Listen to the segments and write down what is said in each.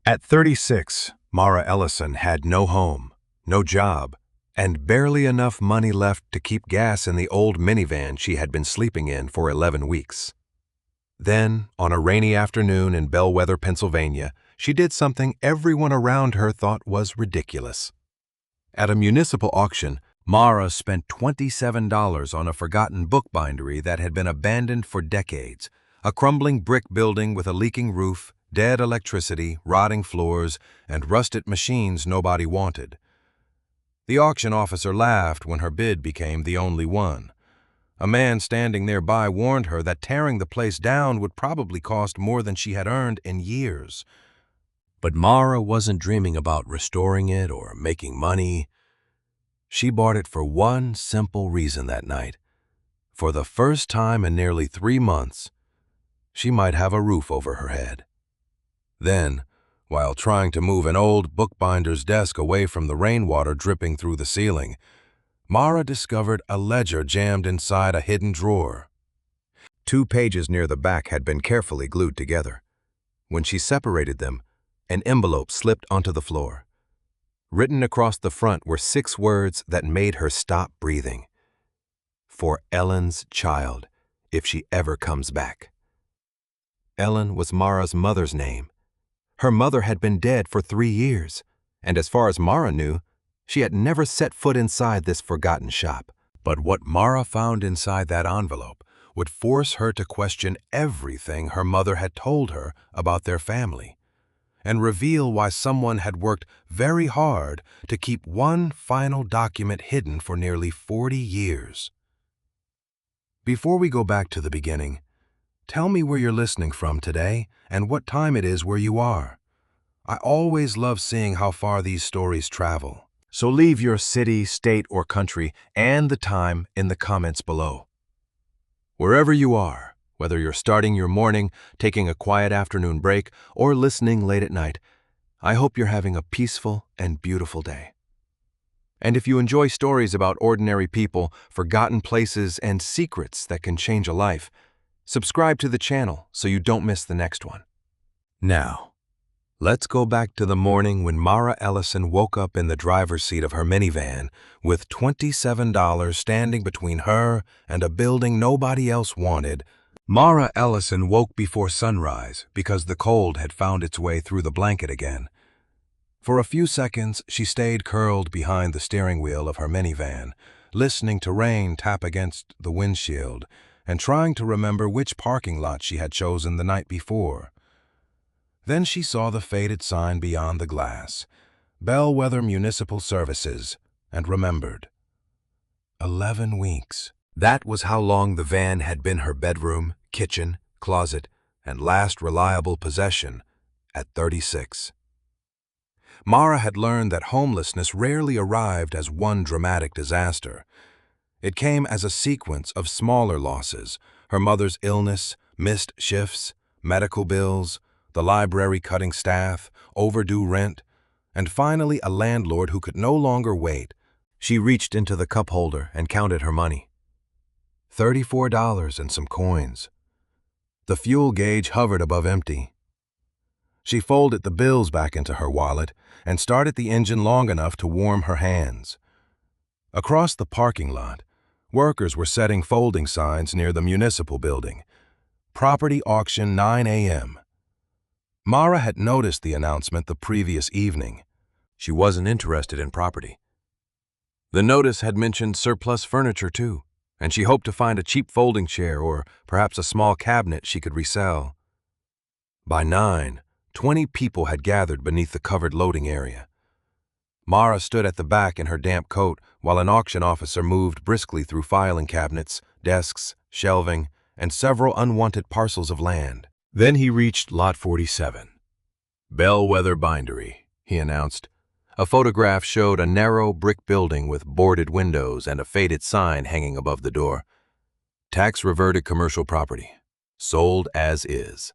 At 36, Mara Ellison had no home, no job, and barely enough money left to keep gas in the old minivan she had been sleeping in for 11 weeks. Then, on a rainy afternoon in Bellwether, Pennsylvania, she did something everyone around her thought was ridiculous. At a municipal auction, Mara spent $27 on a forgotten bookbindery that had been abandoned for decades, a crumbling brick building with a leaking roof, dead electricity, rotting floors, and rusted machines nobody wanted. The auction officer laughed when her bid became the only one. A man standing nearby warned her that tearing the place down would probably cost more than she had earned in years. But Mara wasn't dreaming about restoring it or making money. She bought it for one simple reason that night. For the first time in nearly 3 months, she might have a roof over her head. Then, while trying to move an old bookbinder's desk away from the rainwater dripping through the ceiling, Mara discovered a ledger jammed inside a hidden drawer. 2 pages near the back had been carefully glued together. When she separated them, an envelope slipped onto the floor. Written across the front were 6 words that made her stop breathing. For Ellen's child, if she ever comes back. Ellen was Mara's mother's name. Her mother had been dead for 3 years, and as far as Mara knew, she had never set foot inside this forgotten shop. But what Mara found inside that envelope would force her to question everything her mother had told her about their family, and reveal why someone had worked very hard to keep one final document hidden for nearly 40 years. Before we go back to the beginning, tell me where you're listening from today and what time it is where you are. I always love seeing how far these stories travel. So leave your city, state, or country and the time in the comments below. Wherever you are, whether you're starting your morning, taking a quiet afternoon break, or listening late at night, I hope you're having a peaceful and beautiful day. And if you enjoy stories about ordinary people, forgotten places, and secrets that can change a life, subscribe to the channel so you don't miss the next one. Now, let's go back to the morning when Mara Ellison woke up in the driver's seat of her minivan with $27 standing between her and a building nobody else wanted. Mara Ellison woke before sunrise because the cold had found its way through the blanket again. For a few seconds, she stayed curled behind the steering wheel of her minivan, listening to rain tap against the windshield and trying to remember which parking lot she had chosen the night before. Then she saw the faded sign beyond the glass, Bellwether Municipal Services, and remembered. 11 weeks. That was how long the van had been her bedroom, kitchen, closet, and last reliable possession at 36. Mara had learned that homelessness rarely arrived as one dramatic disaster. It came as a sequence of smaller losses: her mother's illness, missed shifts, medical bills, the library cutting staff, overdue rent, and finally a landlord who could no longer wait. She reached into the cup holder and counted her money. $34 and some coins. The fuel gauge hovered above empty. She folded the bills back into her wallet and started the engine long enough to warm her hands. Across the parking lot, workers were setting folding signs near the municipal building. Property auction 9 a.m. Mara had noticed the announcement the previous evening. She wasn't interested in property. The notice had mentioned surplus furniture too, and she hoped to find a cheap folding chair or perhaps a small cabinet she could resell. By 9, 20 people had gathered beneath the covered loading area. Mara stood at the back in her damp coat while an auction officer moved briskly through filing cabinets, desks, shelving, and several unwanted parcels of land. Then he reached Lot 47. Bellwether Bindery, he announced. A photograph showed a narrow brick building with boarded windows and a faded sign hanging above the door. Tax-reverted commercial property. Sold as is.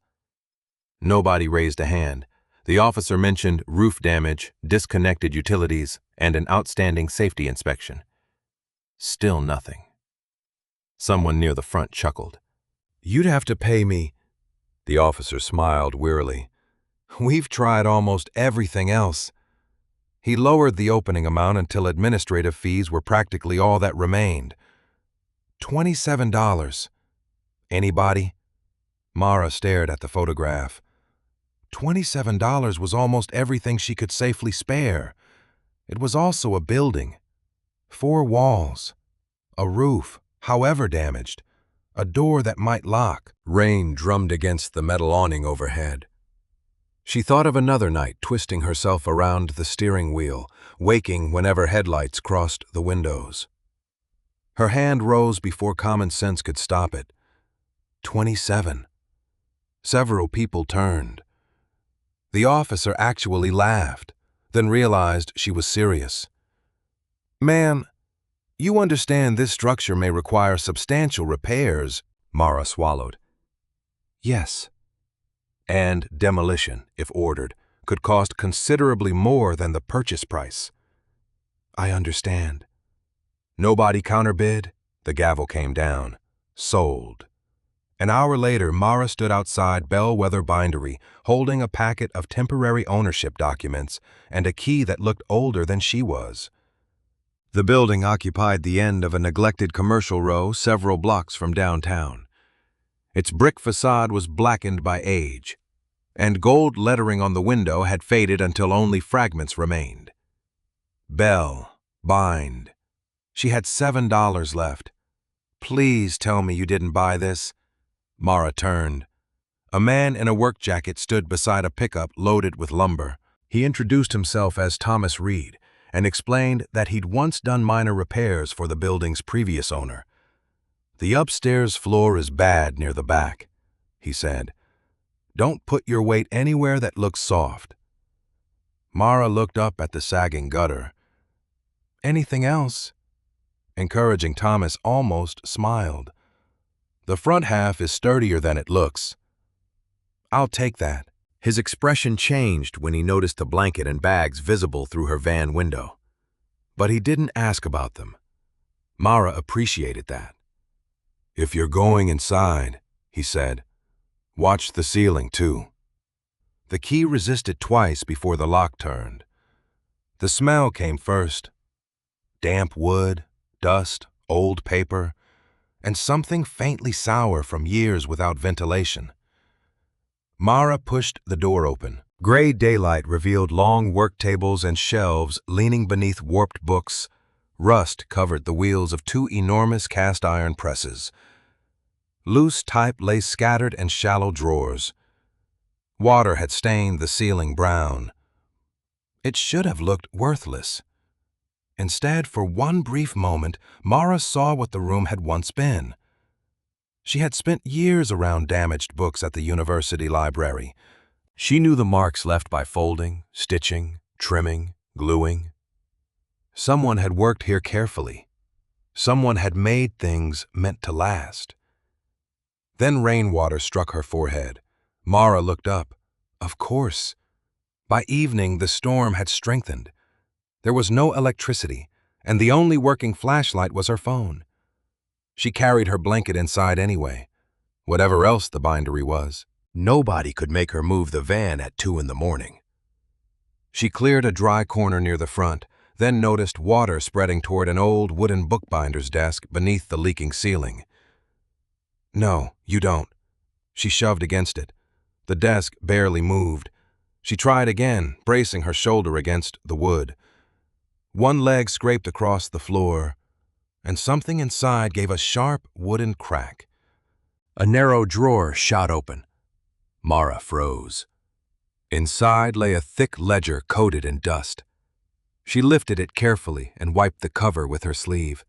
Nobody raised a hand. The officer mentioned roof damage, disconnected utilities, and an outstanding safety inspection. Still nothing. Someone near the front chuckled. "You'd have to pay me." The officer smiled wearily. We've tried almost everything else. He lowered the opening amount until administrative fees were practically all that remained. $27. Anybody? Mara stared at the photograph. $27 was almost everything she could safely spare. It was also a building. 4 walls. A roof, however damaged. A door that might lock. Rain drummed against the metal awning overhead. She thought of another night twisting herself around the steering wheel, waking whenever headlights crossed the windows. Her hand rose before common sense could stop it. 27. Several people turned. The officer actually laughed, then realized she was serious. "Ma'am, you understand this structure may require substantial repairs," Mara swallowed. "Yes." "And demolition, if ordered, could cost considerably more than the purchase price." "I understand." Nobody counterbid. The gavel came down. Sold. An hour later, Mara stood outside Bellwether Bindery, holding a packet of temporary ownership documents and a key that looked older than she was. The building occupied the end of a neglected commercial row several blocks from downtown. Its brick facade was blackened by age, and gold lettering on the window had faded until only fragments remained. Bell, bind. She had $7 left. "Please tell me you didn't buy this." Mara turned. A man in a work jacket stood beside a pickup loaded with lumber. He introduced himself as Thomas Reed and explained that he'd once done minor repairs for the building's previous owner. "The upstairs floor is bad near the back," he said. "Don't put your weight anywhere that looks soft." Mara looked up at the sagging gutter. "Anything else?" Encouraging Thomas almost smiled. "The front half is sturdier than it looks." "I'll take that." His expression changed when he noticed the blanket and bags visible through her van window. But he didn't ask about them. Mara appreciated that. "If you're going inside," he said, "watch the ceiling too." The key resisted twice before the lock turned. The smell came first. Damp wood, dust, old paper, and something faintly sour from years without ventilation. Mara pushed the door open. Gray daylight revealed long work tables and shelves leaning beneath warped books. Rust covered the wheels of 2 enormous cast-iron presses. Loose type lay scattered in shallow drawers. Water had stained the ceiling brown. It should have looked worthless. Instead, for one brief moment, Mara saw what the room had once been. She had spent years around damaged books at the university library. She knew the marks left by folding, stitching, trimming, gluing. Someone had worked here carefully. Someone had made things meant to last. Then rainwater struck her forehead. Mara looked up. Of course. By evening, the storm had strengthened. There was no electricity, and the only working flashlight was her phone. She carried her blanket inside anyway. Whatever else the bindery was, nobody could make her move the van at 2 in the morning. She cleared a dry corner near the front, then noticed water spreading toward an old wooden bookbinder's desk beneath the leaking ceiling. "No, you don't." She shoved against it. The desk barely moved. She tried again, bracing her shoulder against the wood. One leg scraped across the floor, and something inside gave a sharp wooden crack. A narrow drawer shot open. Mara froze. Inside lay a thick ledger coated in dust. She lifted it carefully and wiped the cover with her sleeve.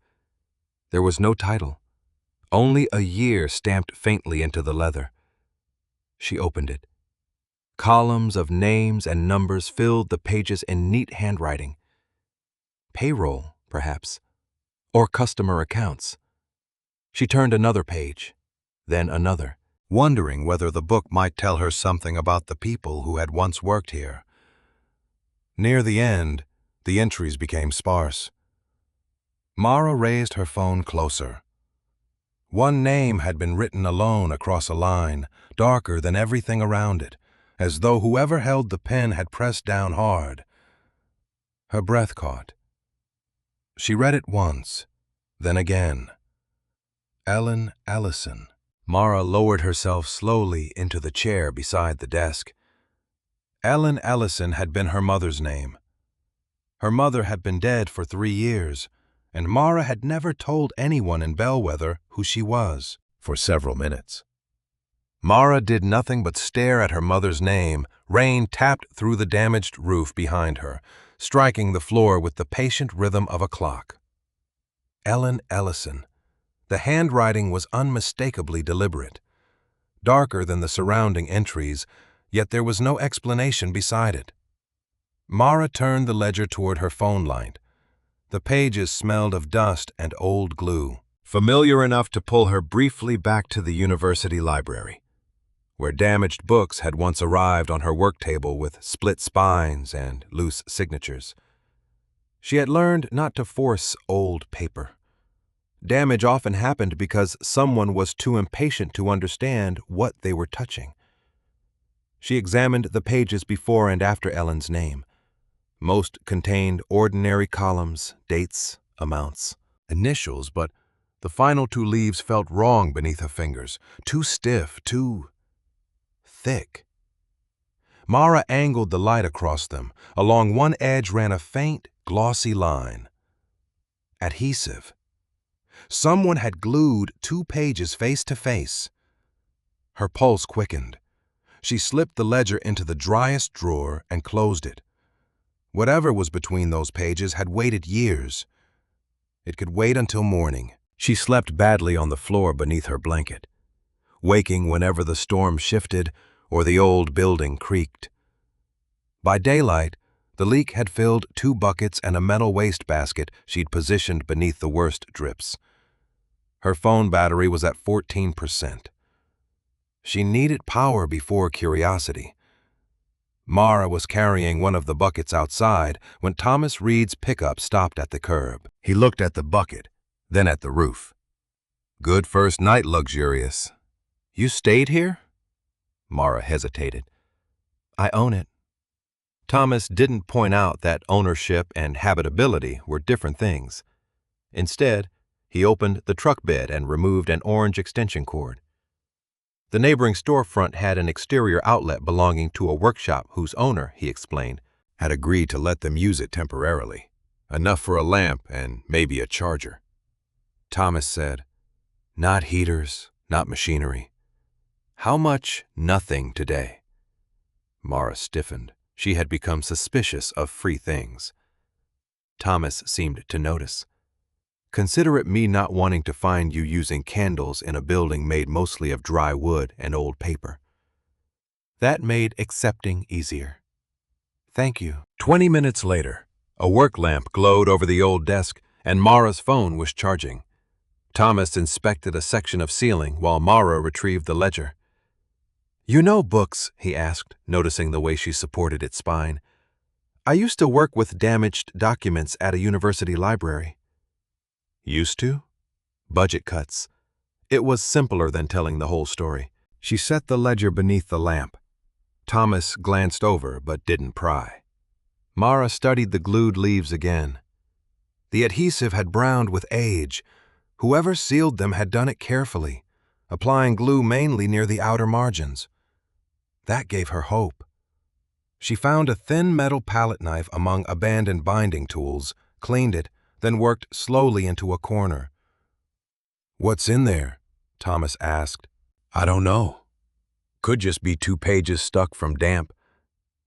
There was no title, only a year stamped faintly into the leather. She opened it. Columns of names and numbers filled the pages in neat handwriting. Payroll, perhaps, or customer accounts. She turned another page, then another, wondering whether the book might tell her something about the people who had once worked here. Near the end, the entries became sparse. Mara raised her phone closer. One name had been written alone across a line, darker than everything around it. as though whoever held the pen had pressed down hard. Her breath caught. She read it once, then again. Ellen Allison. Mara lowered herself slowly into the chair beside the desk. Ellen Allison had been her mother's name. Her mother had been dead for 3 years, and Mara had never told anyone in Bellwether who she was. For several minutes, Mara did nothing but stare at her mother's name. Rain tapped through the damaged roof behind her, striking the floor with the patient rhythm of a clock. Ellen Ellison. The handwriting was unmistakably deliberate, darker than the surrounding entries, yet there was no explanation beside it. Mara turned the ledger toward her phone light. The pages smelled of dust and old glue, familiar enough to pull her briefly back to the university library, where damaged books had once arrived on her work table with split spines and loose signatures. She had learned not to force old paper. Damage often happened because someone was too impatient to understand what they were touching. She examined the pages before and after Ellen's name. Most contained ordinary columns, dates, amounts, initials, but the final 2 leaves felt wrong beneath her fingers, too stiff, too thick. Mara angled the light across them. Along one edge ran a faint, glossy line. Adhesive. Someone had glued 2 pages face to face. Her pulse quickened. She slipped the ledger into the driest drawer and closed it. Whatever was between those pages had waited years. It could wait until morning. She slept badly on the floor beneath her blanket, waking whenever the storm shifted or the old building creaked. By daylight, the leak had filled 2 buckets and a metal wastebasket she'd positioned beneath the worst drips. Her phone battery was at 14%. She needed power before curiosity. Mara was carrying one of the buckets outside when Thomas Reed's pickup stopped at the curb. He looked at the bucket, then at the roof. "Good first night, luxurious. You stayed here?" Mara hesitated. "I own it." Thomas didn't point out that ownership and habitability were different things. Instead, he opened the truck bed and removed an orange extension cord. The neighboring storefront had an exterior outlet belonging to a workshop whose owner, he explained, had agreed to let them use it temporarily. Enough for a lamp and maybe a charger. Thomas said, "Not heaters, not machinery." "How much?" "Nothing today." Mara stiffened. She had become suspicious of free things. Thomas seemed to notice. "Consider it me not wanting to find you using candles in a building made mostly of dry wood and old paper." That made accepting easier. "Thank you." 20 minutes later, a work lamp glowed over the old desk and Mara's phone was charging. Thomas inspected a section of ceiling while Mara retrieved the ledger. "You know books?" he asked, noticing the way she supported its spine. "I used to work with damaged documents at a university library." "Used to?" "Budget cuts." It was simpler than telling the whole story. She set the ledger beneath the lamp. Thomas glanced over but didn't pry. Mara studied the glued leaves again. The adhesive had browned with age. Whoever sealed them had done it carefully, applying glue mainly near the outer margins. That gave her hope. She found a thin metal palette knife among abandoned binding tools, cleaned it, then worked slowly into a corner. "What's in there?" Thomas asked. "I don't know. Could just be 2 pages stuck from damp."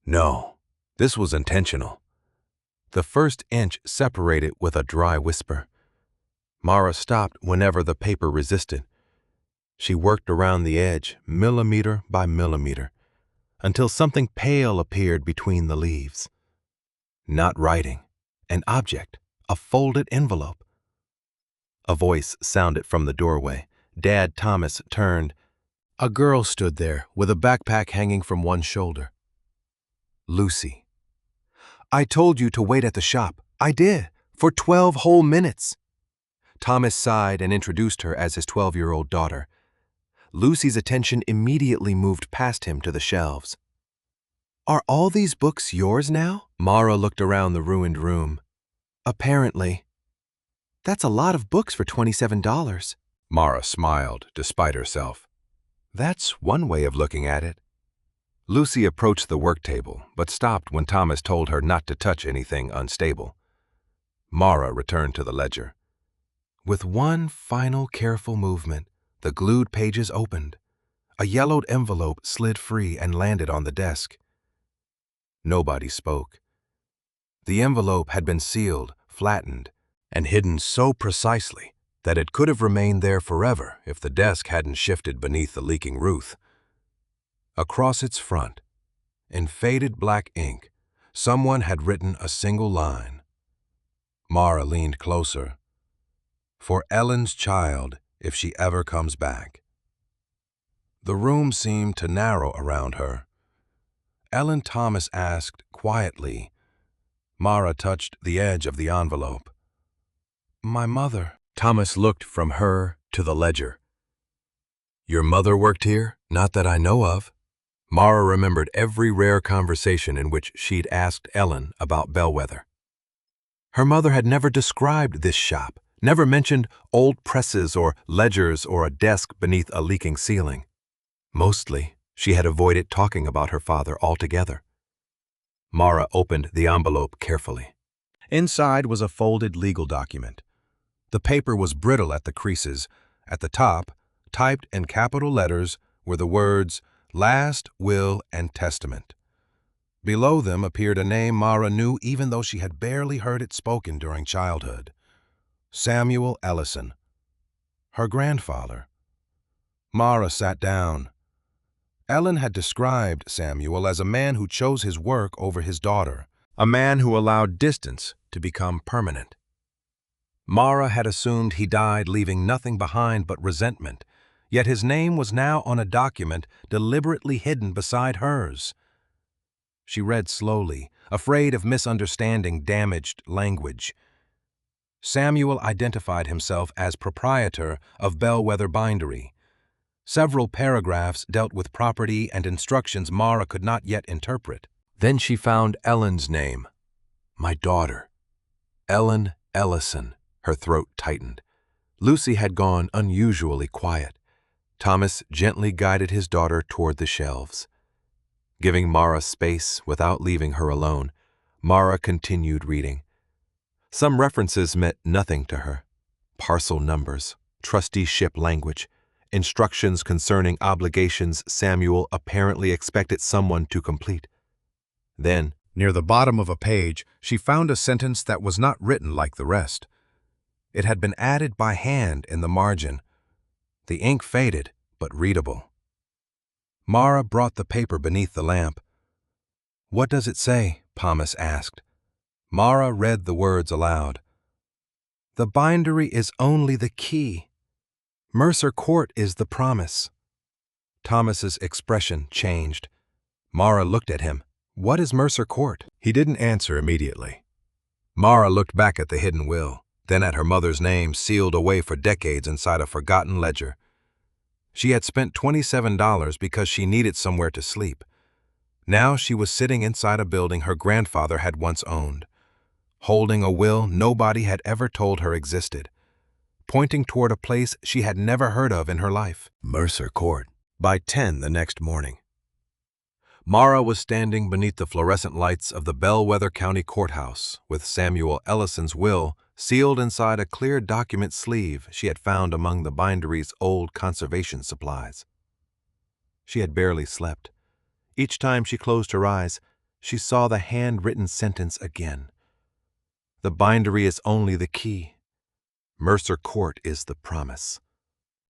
"No, this was intentional." The first inch separated with a dry whisper. Mara stopped whenever the paper resisted. She worked around the edge, millimeter by millimeter, until something pale appeared between the leaves. Not writing, an object, a folded envelope. A voice sounded from the doorway. Dad Thomas turned. A girl stood there with a backpack hanging from one shoulder. Lucy. "I told you to wait at the shop. I did, for 12 whole minutes." Thomas sighed and introduced her as his 12-year-old daughter. Lucy's attention immediately moved past him to the shelves. Are all these books yours now? Mara looked around the ruined room. Apparently. That's a lot of books for $27. Mara smiled, despite herself. That's one way of looking at it. Lucy approached the work table, but stopped when Thomas told her not to touch anything unstable. Mara returned to the ledger. With one final careful movement, the glued pages opened. A yellowed envelope slid free and landed on the desk. Nobody spoke. The envelope had been sealed, flattened, and hidden so precisely that it could have remained there forever if the desk hadn't shifted beneath the leaking roof. Across its front, in faded black ink, someone had written a single line. Mara leaned closer. For Ellen's child, if she ever comes back. The room seemed to narrow around her. Ellen Thomas asked quietly. Mara touched the edge of the envelope. My mother. Thomas looked from her to the ledger. Your mother worked here? Not that I know of. Mara remembered every rare conversation in which she'd asked Ellen about Bellwether. Her mother had never described this shop, never mentioned old presses or ledgers or a desk beneath a leaking ceiling. Mostly, she had avoided talking about her father altogether. Mara opened the envelope carefully. Inside was a folded legal document. The paper was brittle at the creases. At the top, typed in capital letters, were the words, Last Will and Testament. Below them appeared a name Mara knew even though she had barely heard it spoken during childhood. Samuel Ellison. Her grandfather. Mara sat down. Ellen had described Samuel as a man who chose his work over his daughter, a man who allowed distance to become permanent. Mara had assumed he died leaving nothing behind but resentment, yet his name was now on a document deliberately hidden beside hers. She read slowly, afraid of misunderstanding damaged language. Samuel identified himself as proprietor of Bellwether Bindery. Several paragraphs dealt with property and instructions Mara could not yet interpret. Then she found Ellen's name. My daughter. Ellen Ellison. Her throat tightened. Lucy had gone unusually quiet. Thomas gently guided his daughter toward the shelves. Giving Mara space without leaving her alone, Mara continued reading. Some references meant nothing to her. Parcel numbers, trusteeship language, instructions concerning obligations Samuel apparently expected someone to complete. Then, near the bottom of a page, she found a sentence that was not written like the rest. It had been added by hand in the margin. The ink faded, but readable. Mara brought the paper beneath the lamp. What does it say? Thomas asked. Mara read the words aloud. The bindery is only the key. Mercer Court is the promise. Thomas's expression changed. Mara looked at him. What is Mercer Court? He didn't answer immediately. Mara looked back at the hidden will, then at her mother's name sealed away for decades inside a forgotten ledger. She had spent $27 because she needed somewhere to sleep. Now she was sitting inside a building her grandfather had once owned, holding a will nobody had ever told her existed, pointing toward a place she had never heard of in her life. Mercer Court. By 10 the next morning. Mara was standing beneath the fluorescent lights of the Bellwether County Courthouse with Samuel Ellison's will sealed inside a clear document sleeve she had found among the bindery's old conservation supplies. She had barely slept. Each time she closed her eyes, she saw the handwritten sentence again. The bindery is only the key. Mercer Court is the promise.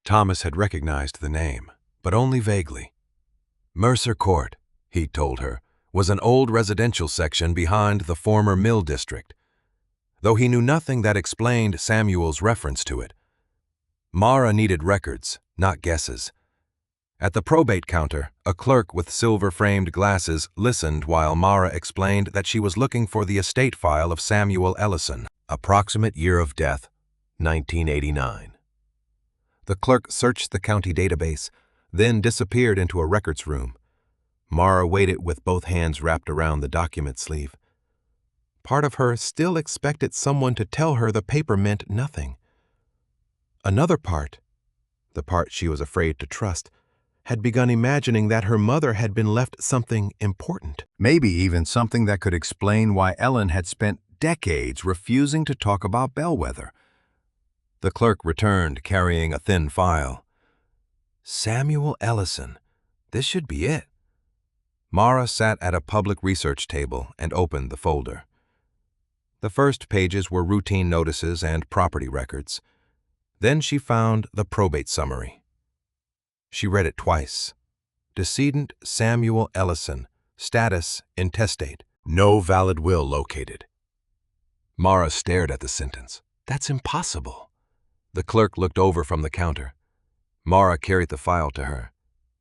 Thomas had recognized the name, but only vaguely. Mercer Court, he told her, was an old residential section behind the former mill district, though he knew nothing that explained Samuel's reference to it. Mara needed records, not guesses. At the probate counter, a clerk with silver-framed glasses listened while Mara explained that she was looking for the estate file of Samuel Ellison, approximate year of death, 1989. The clerk searched the county database, then disappeared into a records room. Mara waited with both hands wrapped around the document sleeve. Part of her still expected someone to tell her the paper meant nothing. Another part, the part she was afraid to trust, had begun imagining that her mother had been left something important. Maybe even something that could explain why Ellen had spent decades refusing to talk about Bellwether. The clerk returned, carrying a thin file. Samuel Ellison. This should be it. Mara sat at a public research table and opened the folder. The first pages were routine notices and property records. Then she found the probate summary. She read it twice. Decedent Samuel Ellison, status intestate, no valid will located. Mara stared at the sentence. That's impossible. The clerk looked over from the counter. Mara carried the file to her.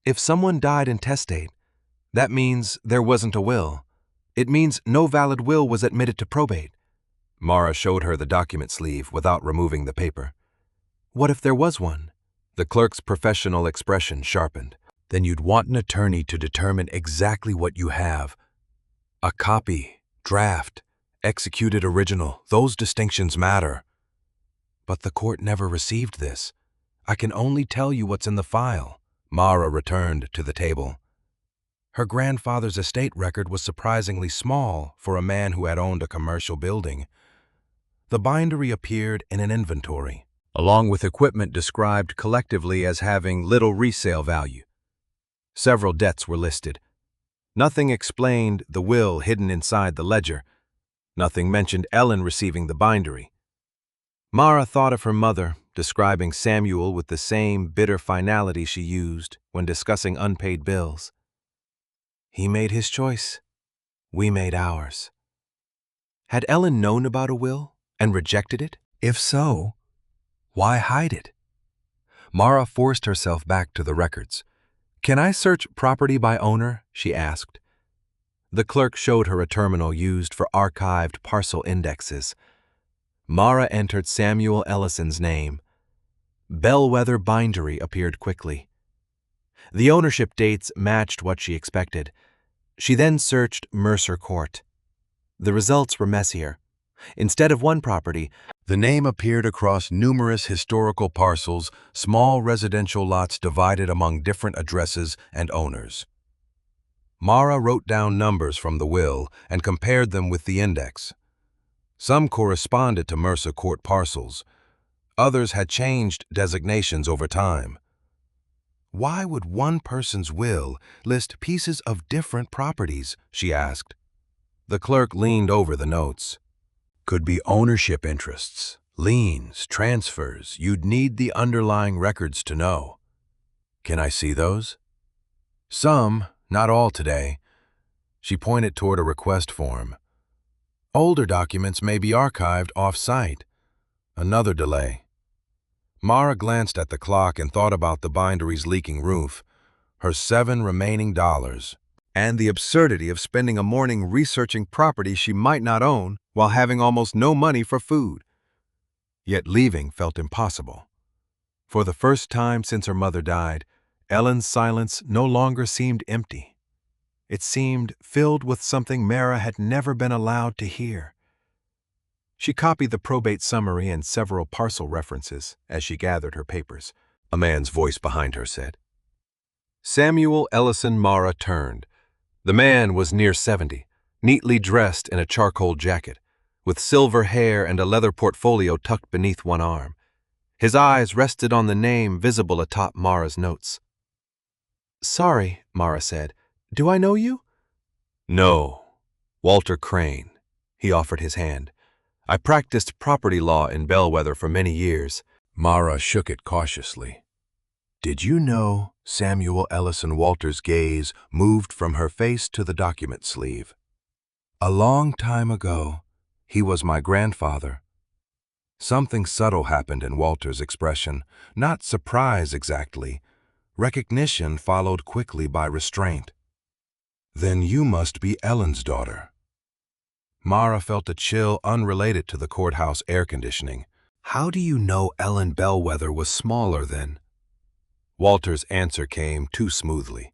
If someone died intestate, that means there wasn't a will. It means no valid will was admitted to probate. Mara showed her the document sleeve without removing the paper. What if there was one? The clerk's professional expression sharpened. Then you'd want an attorney to determine exactly what you have. A copy, draft, executed original, those distinctions matter. But the court never received this. I can only tell you what's in the file. Mara returned to the table. Her grandfather's estate record was surprisingly small for a man who had owned a commercial building. The bindery appeared in an inventory, along with equipment described collectively as having little resale value. Several debts were listed. Nothing explained the will hidden inside the ledger. Nothing mentioned Ellen receiving the bindery. Mara thought of her mother, describing Samuel with the same bitter finality she used when discussing unpaid bills. He made his choice. We made ours. Had Ellen known about a will and rejected it? If so, why hide it? Mara forced herself back to the records. Can I search property by owner? She asked. The clerk showed her a terminal used for archived parcel indexes. Mara entered Samuel Ellison's name. Bellwether Bindery appeared quickly. The ownership dates matched what she expected. She then searched Mercer Court. The results were messier. Instead of one property, the name appeared across numerous historical parcels, small residential lots divided among different addresses and owners. Mara wrote down numbers from the will and compared them with the index. Some corresponded to Mercer Court parcels. Others had changed designations over time. Why would one person's will list pieces of different properties? She asked. The clerk leaned over the notes. Could be ownership interests, liens, transfers. You'd need the underlying records to know. Can I see those? Some, not all today. She pointed toward a request form. Older documents may be archived off-site. Another delay. Mara glanced at the clock and thought about the bindery's leaking roof, her $7 remaining, and the absurdity of spending a morning researching property she might not own while having almost no money for food. Yet leaving felt impossible. For the first time since her mother died, Ellen's silence no longer seemed empty. It seemed filled with something Mara had never been allowed to hear. She copied the probate summary and several parcel references as she gathered her papers. A man's voice behind her said. Samuel Ellison. Mara turned. The man was near 70, neatly dressed in a charcoal jacket, with silver hair and a leather portfolio tucked beneath one arm. His eyes rested on the name visible atop Mara's notes. Sorry, Mara said. Do I know you? No. Walter Crane. He offered his hand. I practiced property law in Bellwether for many years. Mara shook it cautiously. Did you know? Samuel Ellison Walter's gaze moved from her face to the document sleeve. A long time ago, he was my grandfather. Something subtle happened in Walter's expression, not surprise exactly. Recognition followed quickly by restraint. Then you must be Ellen's daughter. Mara felt a chill unrelated to the courthouse air conditioning. How do you know Ellen Bellwether was smaller then? Walter's answer came too smoothly.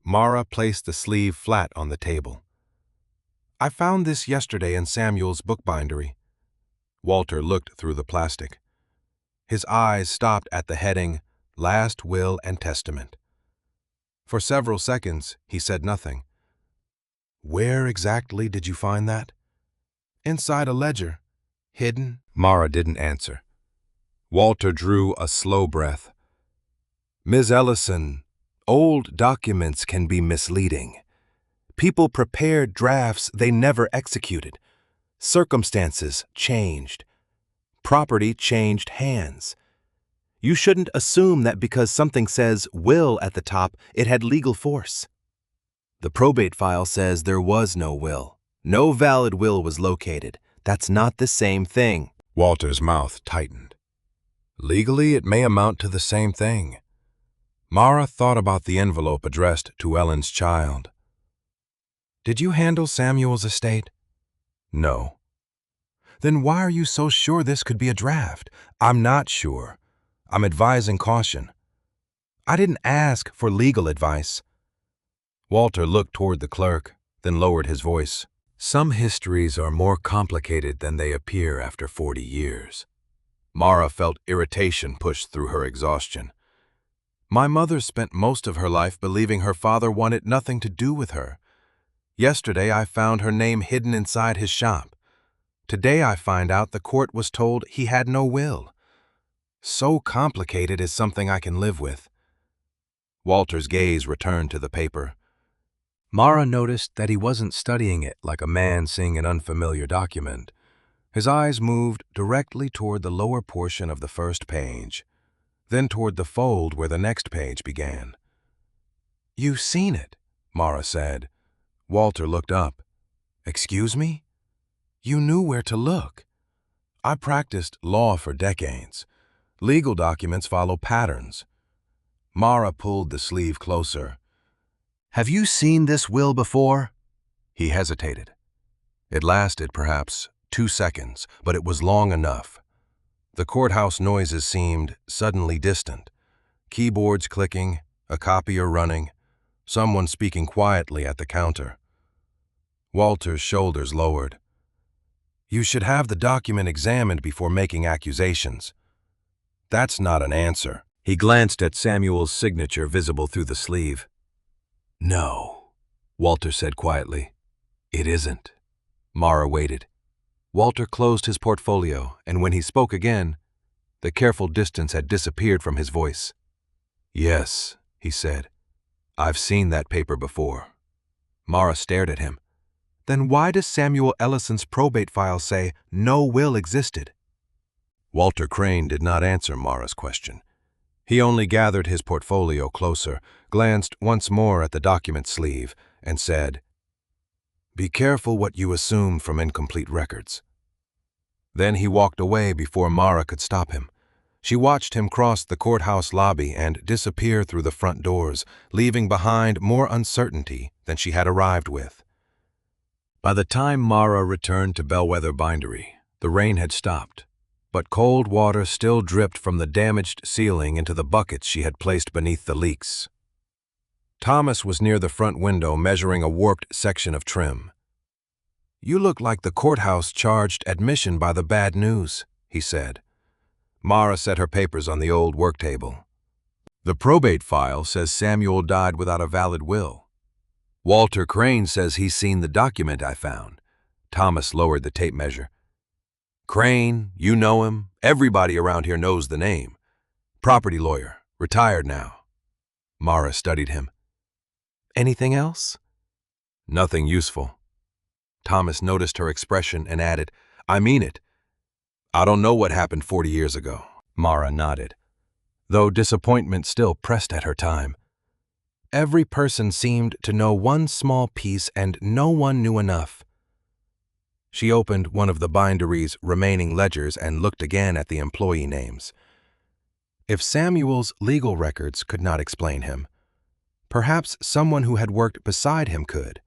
Mara placed the sleeve flat on the table. I found this yesterday in Samuel's bookbindery. Walter looked through the plastic. His eyes stopped at the heading, Last Will and Testament. For several seconds, he said nothing. Where exactly did you find that? Inside a ledger. Hidden? Mara didn't answer. Walter drew a slow breath. Ms. Ellison, old documents can be misleading. People prepared drafts they never executed. Circumstances changed. Property changed hands. You shouldn't assume that because something says will at the top, it had legal force. The probate file says there was no will. No valid will was located. That's not the same thing. Walter's mouth tightened. Legally, it may amount to the same thing. Mara thought about the envelope addressed to Ellen's child. Did you handle Samuel's estate? No. Then why are you so sure this could be a draft? I'm not sure. I'm advising caution. I didn't ask for legal advice. Walter looked toward the clerk, then lowered his voice. Some histories are more complicated than they appear after 40 years. Mara felt irritation push through her exhaustion. My mother spent most of her life believing her father wanted nothing to do with her. Yesterday I found her name hidden inside his shop. Today I find out the court was told he had no will. So complicated is something I can live with. Walter's gaze returned to the paper. Mara noticed that he wasn't studying it like a man seeing an unfamiliar document. His eyes moved directly toward the lower portion of the first page, then toward the fold where the next page began. You've seen it, Mara said. Walter looked up. Excuse me? You knew where to look. I practiced law for decades. Legal documents follow patterns. Mara pulled the sleeve closer. Have you seen this will before? He hesitated. It lasted perhaps 2 seconds, but it was long enough. The courthouse noises seemed suddenly distant. Keyboards clicking, a copier running, someone speaking quietly at the counter. Walter's shoulders lowered. You should have the document examined before making accusations. That's not an answer. He glanced at Samuel's signature visible through the sleeve. No, Walter said quietly. It isn't. Mara waited. Walter closed his portfolio, and when he spoke again, the careful distance had disappeared from his voice. Yes, he said. I've seen that paper before. Mara stared at him. Then why does Samuel Ellison's probate file say no will existed? Walter Crane did not answer Mara's question. He only gathered his portfolio closer, glanced once more at the document sleeve, and said, Be careful what you assume from incomplete records. Then he walked away before Mara could stop him. She watched him cross the courthouse lobby and disappear through the front doors, leaving behind more uncertainty than she had arrived with. By the time Mara returned to Bellwether Bindery, the rain had stopped, but cold water still dripped from the damaged ceiling into the buckets she had placed beneath the leaks. Thomas was near the front window measuring a warped section of trim. You look like the courthouse charged admission by the bad news, he said. Mara set her papers on the old work table. The probate file says Samuel died without a valid will. Walter Crane says he's seen the document I found. Thomas lowered the tape measure. Crane, you know him. Everybody around here knows the name. Property lawyer, retired now. Mara studied him. Anything else? Nothing useful. Thomas noticed her expression and added, I mean it. I don't know what happened 40 years ago. Mara nodded, though disappointment still pressed at her time. Every person seemed to know one small piece and no one knew enough. She opened one of the bindery's remaining ledgers and looked again at the employee names. If Samuel's legal records could not explain him, perhaps someone who had worked beside him could.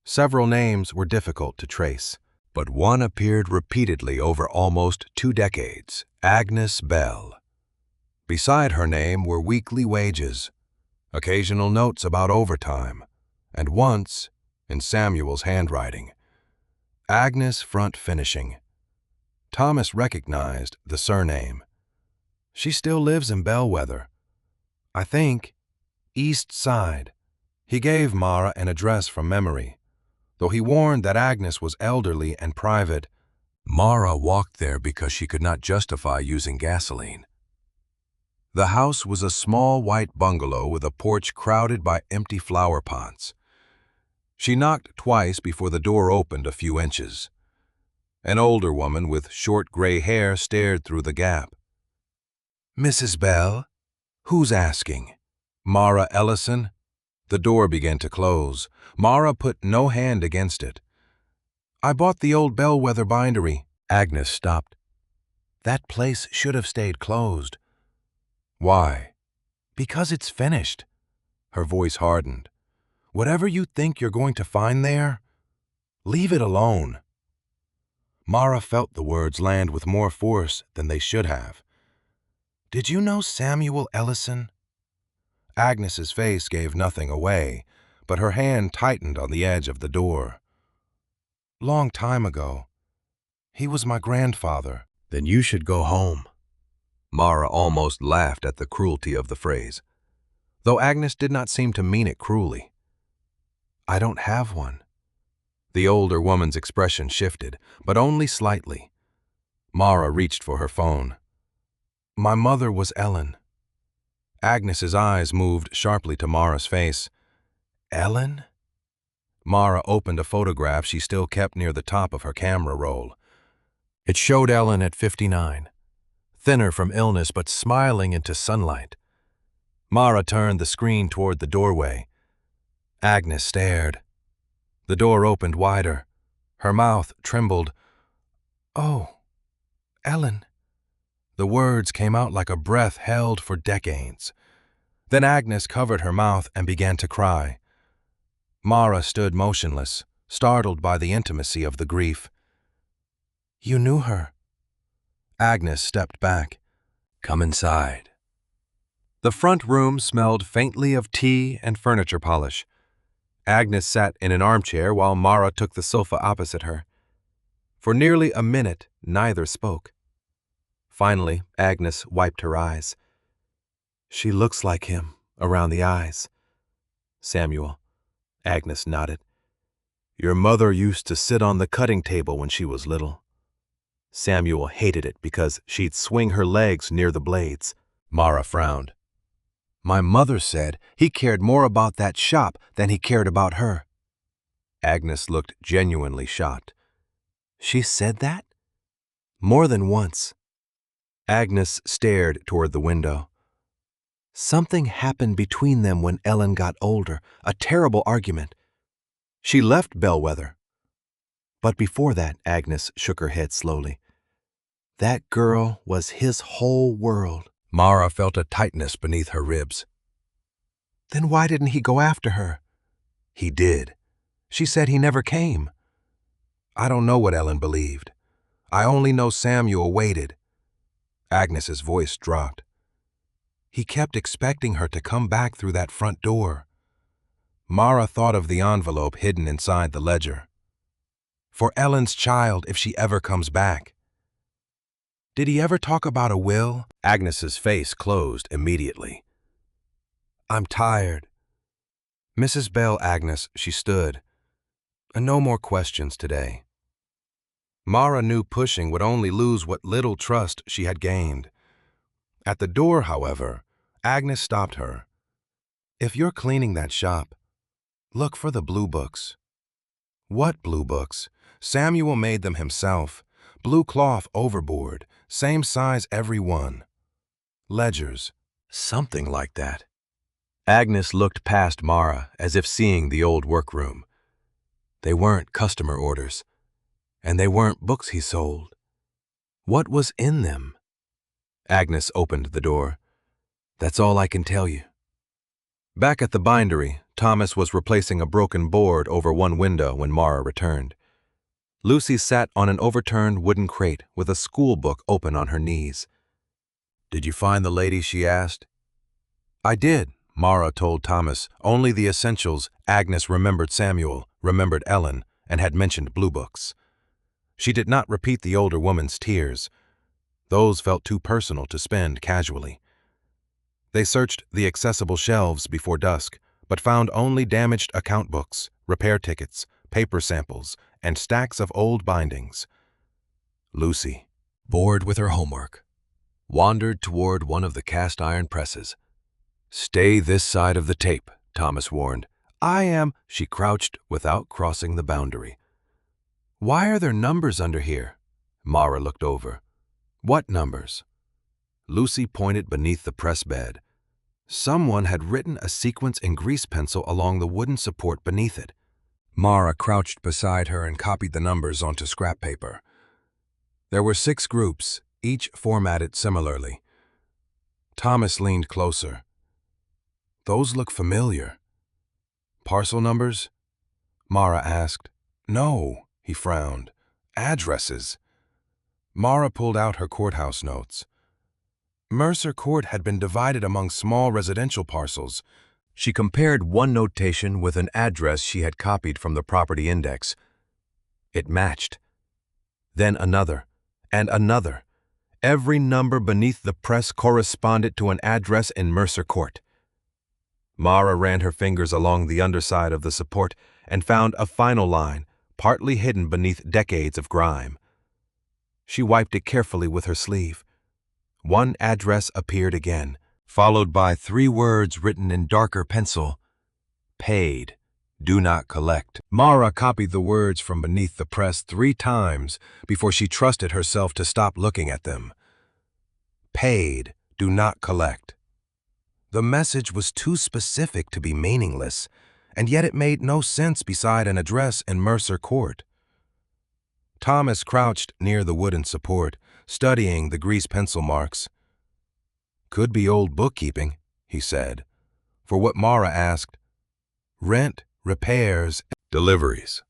Several names were difficult to trace, but one appeared repeatedly over almost 2 decades, Agnes Bell. Beside her name were weekly wages, occasional notes about overtime, and once, in Samuel's handwriting, Agnes front finishing. Thomas recognized the surname. She still lives in Bellwether. I think, East Side. He gave Mara an address from memory. Though he warned that Agnes was elderly and private, Mara walked there because she could not justify using gasoline. The house was a small white bungalow with a porch crowded by empty flower pots. She knocked twice before the door opened a few inches. An older woman with short gray hair stared through the gap. "Mrs. Bell? Who's asking?" "Mara Ellison?" The door began to close. Mara put no hand against it. "I bought the old Bellwether bindery." Agnes stopped. "That place should have stayed closed." "Why?" "Because it's finished." Her voice hardened. "Whatever you think you're going to find there, leave it alone." Mara felt the words land with more force than they should have. "Did you know Samuel Ellison?" Agnes's face gave nothing away, but her hand tightened on the edge of the door. "Long time ago. He was my grandfather." "Then you should go home." Mara almost laughed at the cruelty of the phrase, though Agnes did not seem to mean it cruelly. "I don't have one." The older woman's expression shifted, but only slightly. Mara reached for her phone. "My mother was Ellen." Agnes's eyes moved sharply to Mara's face. "Ellen?" Mara opened a photograph she still kept near the top of her camera roll. It showed Ellen at 59, thinner from illness but smiling into sunlight. Mara turned the screen toward the doorway. Agnes stared. The door opened wider. Her mouth trembled. "Oh, Ellen." The words came out like a breath held for decades. Then Agnes covered her mouth and began to cry. Mara stood motionless, startled by the intimacy of the grief. "You knew her." Agnes stepped back. "Come inside." The front room smelled faintly of tea and furniture polish. Agnes sat in an armchair while Mara took the sofa opposite her. For nearly a minute, neither spoke. Finally, Agnes wiped her eyes. "She looks like him, around the eyes." "Samuel." Agnes nodded. "Your mother used to sit on the cutting table when she was little." Samuel hated it because she'd swing her legs near the blades. Mara frowned. "My mother said he cared more about that shop than he cared about her." Agnes looked genuinely shocked. "She said that?" "More than once." Agnes stared toward the window. "Something happened between them when Ellen got older, a terrible argument. She left Bellwether. But before that," Agnes shook her head slowly, "that girl was his whole world." Mara felt a tightness beneath her ribs. "Then why didn't he go after her?" "He did. She said he never came." "I don't know what Ellen believed. I only know Samuel waited." Agnes's voice dropped. "He kept expecting her to come back through that front door." Mara thought of the envelope hidden inside the ledger. "For Ellen's child if she ever comes back." "Did he ever talk about a will?" Agnes's face closed immediately. "I'm tired." "Mrs. Bell, Agnes," she stood. "No more questions today." Mara knew pushing would only lose what little trust she had gained. At the door, however, Agnes stopped her. "If you're cleaning that shop, look for the blue books." "What blue books?" "Samuel made them himself. Blue cloth overboard, same size every one. Ledgers." "Something like that." Agnes looked past Mara as if seeing the old workroom. They weren't customer orders, and they weren't books he sold. What was in them? Agnes opened the door. "That's all I can tell you." Back at the bindery, Thomas was replacing a broken board over one window when Mara returned. Lucy sat on an overturned wooden crate with a school book open on her knees. "Did you find the lady?" she asked. "I did," Mara told Thomas only the essentials. Agnes remembered Samuel, remembered Ellen, and had mentioned blue books. She did not repeat the older woman's tears. Those felt too personal to spend casually. They searched the accessible shelves before dusk, but found only damaged account books, repair tickets, paper samples, and stacks of old bindings. Lucy, bored with her homework, wandered toward one of the cast-iron presses. "Stay this side of the tape," Thomas warned. "I am." She crouched without crossing the boundary. "Why are there numbers under here?" Mara looked over. "What numbers?" Lucy pointed beneath the press bed. Someone had written a sequence in grease pencil along the wooden support beneath it. Mara crouched beside her and copied the numbers onto scrap paper. There were 6 groups, each formatted similarly. Thomas leaned closer. "Those look familiar." "Parcel numbers?" Mara asked. "No," he frowned. "Addresses." Mara pulled out her courthouse notes. Mercer Court had been divided among small residential parcels. She compared one notation with an address she had copied from the property index. It matched. Then another, and another. Every number beneath the press corresponded to an address in Mercer Court. Mara ran her fingers along the underside of the support and found a final line, partly hidden beneath decades of grime. She wiped it carefully with her sleeve. One address appeared again, followed by 3 words written in darker pencil: "Paid. Do not collect." Mara copied the words from beneath the press 3 times before she trusted herself to stop looking at them. Paid. Do not collect. The message was too specific to be meaningless, and yet it made no sense beside an address in Mercer Court. Thomas crouched near the wooden support, studying the grease pencil marks. "Could be old bookkeeping," he said. For what Mara asked: "Rent, repairs, deliveries."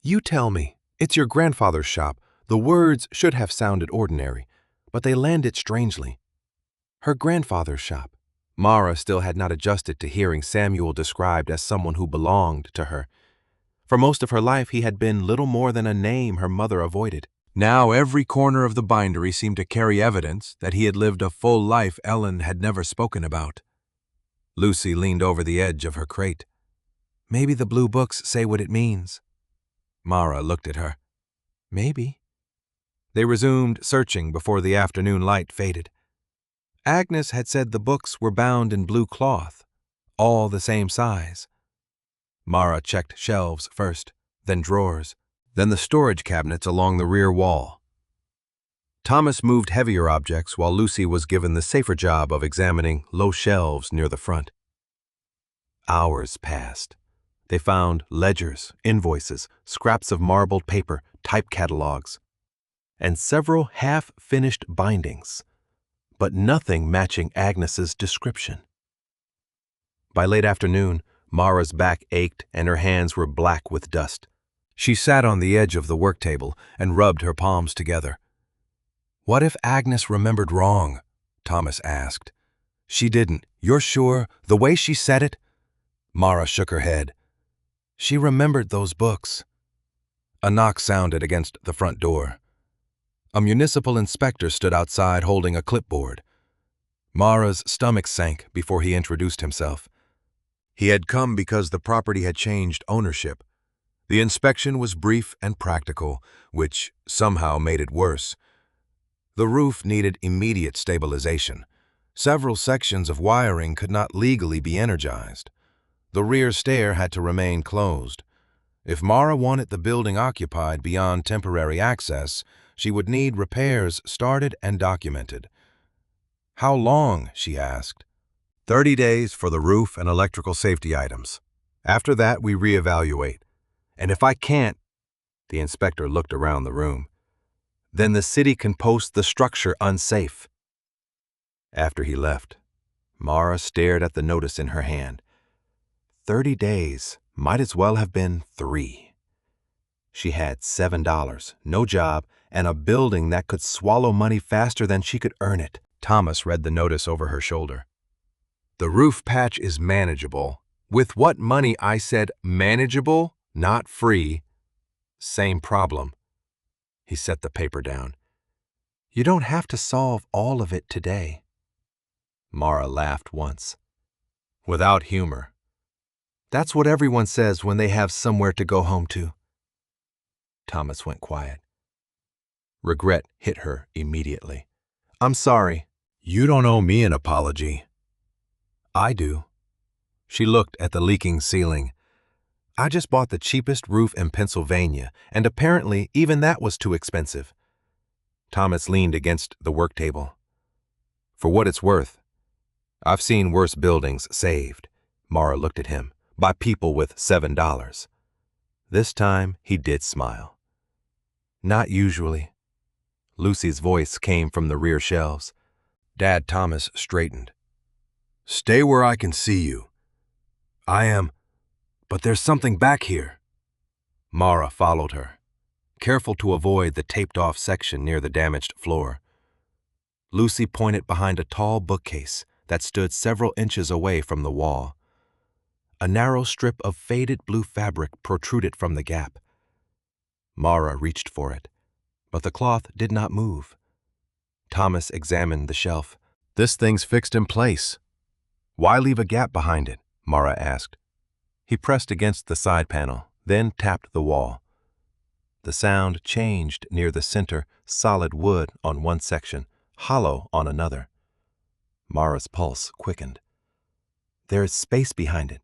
"You tell me. It's your grandfather's shop." The words should have sounded ordinary, but they landed strangely. Her grandfather's shop. Mara still had not adjusted to hearing Samuel described as someone who belonged to her. For most of her life, he had been little more than a name her mother avoided. Now every corner of the bindery seemed to carry evidence that he had lived a full life Ellen had never spoken about. Lucy leaned over the edge of her crate. "Maybe the blue books say what it means." Mara looked at her. "Maybe." They resumed searching before the afternoon light faded. Agnes had said the books were bound in blue cloth, all the same size. Mara checked shelves first, then drawers, then the storage cabinets along the rear wall. Thomas moved heavier objects while Lucy was given the safer job of examining low shelves near the front. Hours passed. They found ledgers, invoices, scraps of marbled paper, type catalogs, and several half-finished bindings, but nothing matching Agnes's description. By late afternoon, Mara's back ached and her hands were black with dust. She sat on the edge of the work table and rubbed her palms together. "What if Agnes remembered wrong?" Thomas asked. "She didn't. You're sure? The way she said it?" Mara shook her head. "She remembered those books." A knock sounded against the front door. A municipal inspector stood outside holding a clipboard. Mara's stomach sank before he introduced himself. He had come because the property had changed ownership. The inspection was brief and practical, which somehow made it worse. The roof needed immediate stabilization. Several sections of wiring could not legally be energized. The rear stair had to remain closed. If Mara wanted the building occupied beyond temporary access, she would need repairs started and documented. "How long?" she asked. 30 days for the roof and electrical safety items. After that, we reevaluate. And if I can't," the inspector looked around the room, "then the city can post the structure unsafe." After he left, Mara stared at the notice in her hand. 30 days might as well have been 3. She had $7, no job, and a building that could swallow money faster than she could earn it. Thomas read the notice over her shoulder. The roof patch is manageable. With what money? I said manageable, not free. Same problem. He set the paper down. You don't have to solve all of it today. Mara laughed once. Without humor. That's what everyone says when they have somewhere to go home to. Thomas went quiet. Regret hit her immediately. I'm sorry. You don't owe me an apology. I do. She looked at the leaking ceiling. I just bought the cheapest roof in Pennsylvania, and apparently even that was too expensive. Thomas leaned against the work table. For what it's worth, I've seen worse buildings saved, Mara looked at him, by people with $7. This time he did smile. Not usually. Lucy's voice came from the rear shelves. Dad Thomas straightened. Stay where I can see you. I am, but there's something back here. Mara followed her, careful to avoid the taped-off section near the damaged floor. Lucy pointed behind a tall bookcase that stood several inches away from the wall. A narrow strip of faded blue fabric protruded from the gap. Mara reached for it, but the cloth did not move. Thomas examined the shelf. This thing's fixed in place. Why leave a gap behind it? Mara asked. He pressed against the side panel, then tapped the wall. The sound changed near the center, solid wood on one section, hollow on another. Mara's pulse quickened. There is space behind it.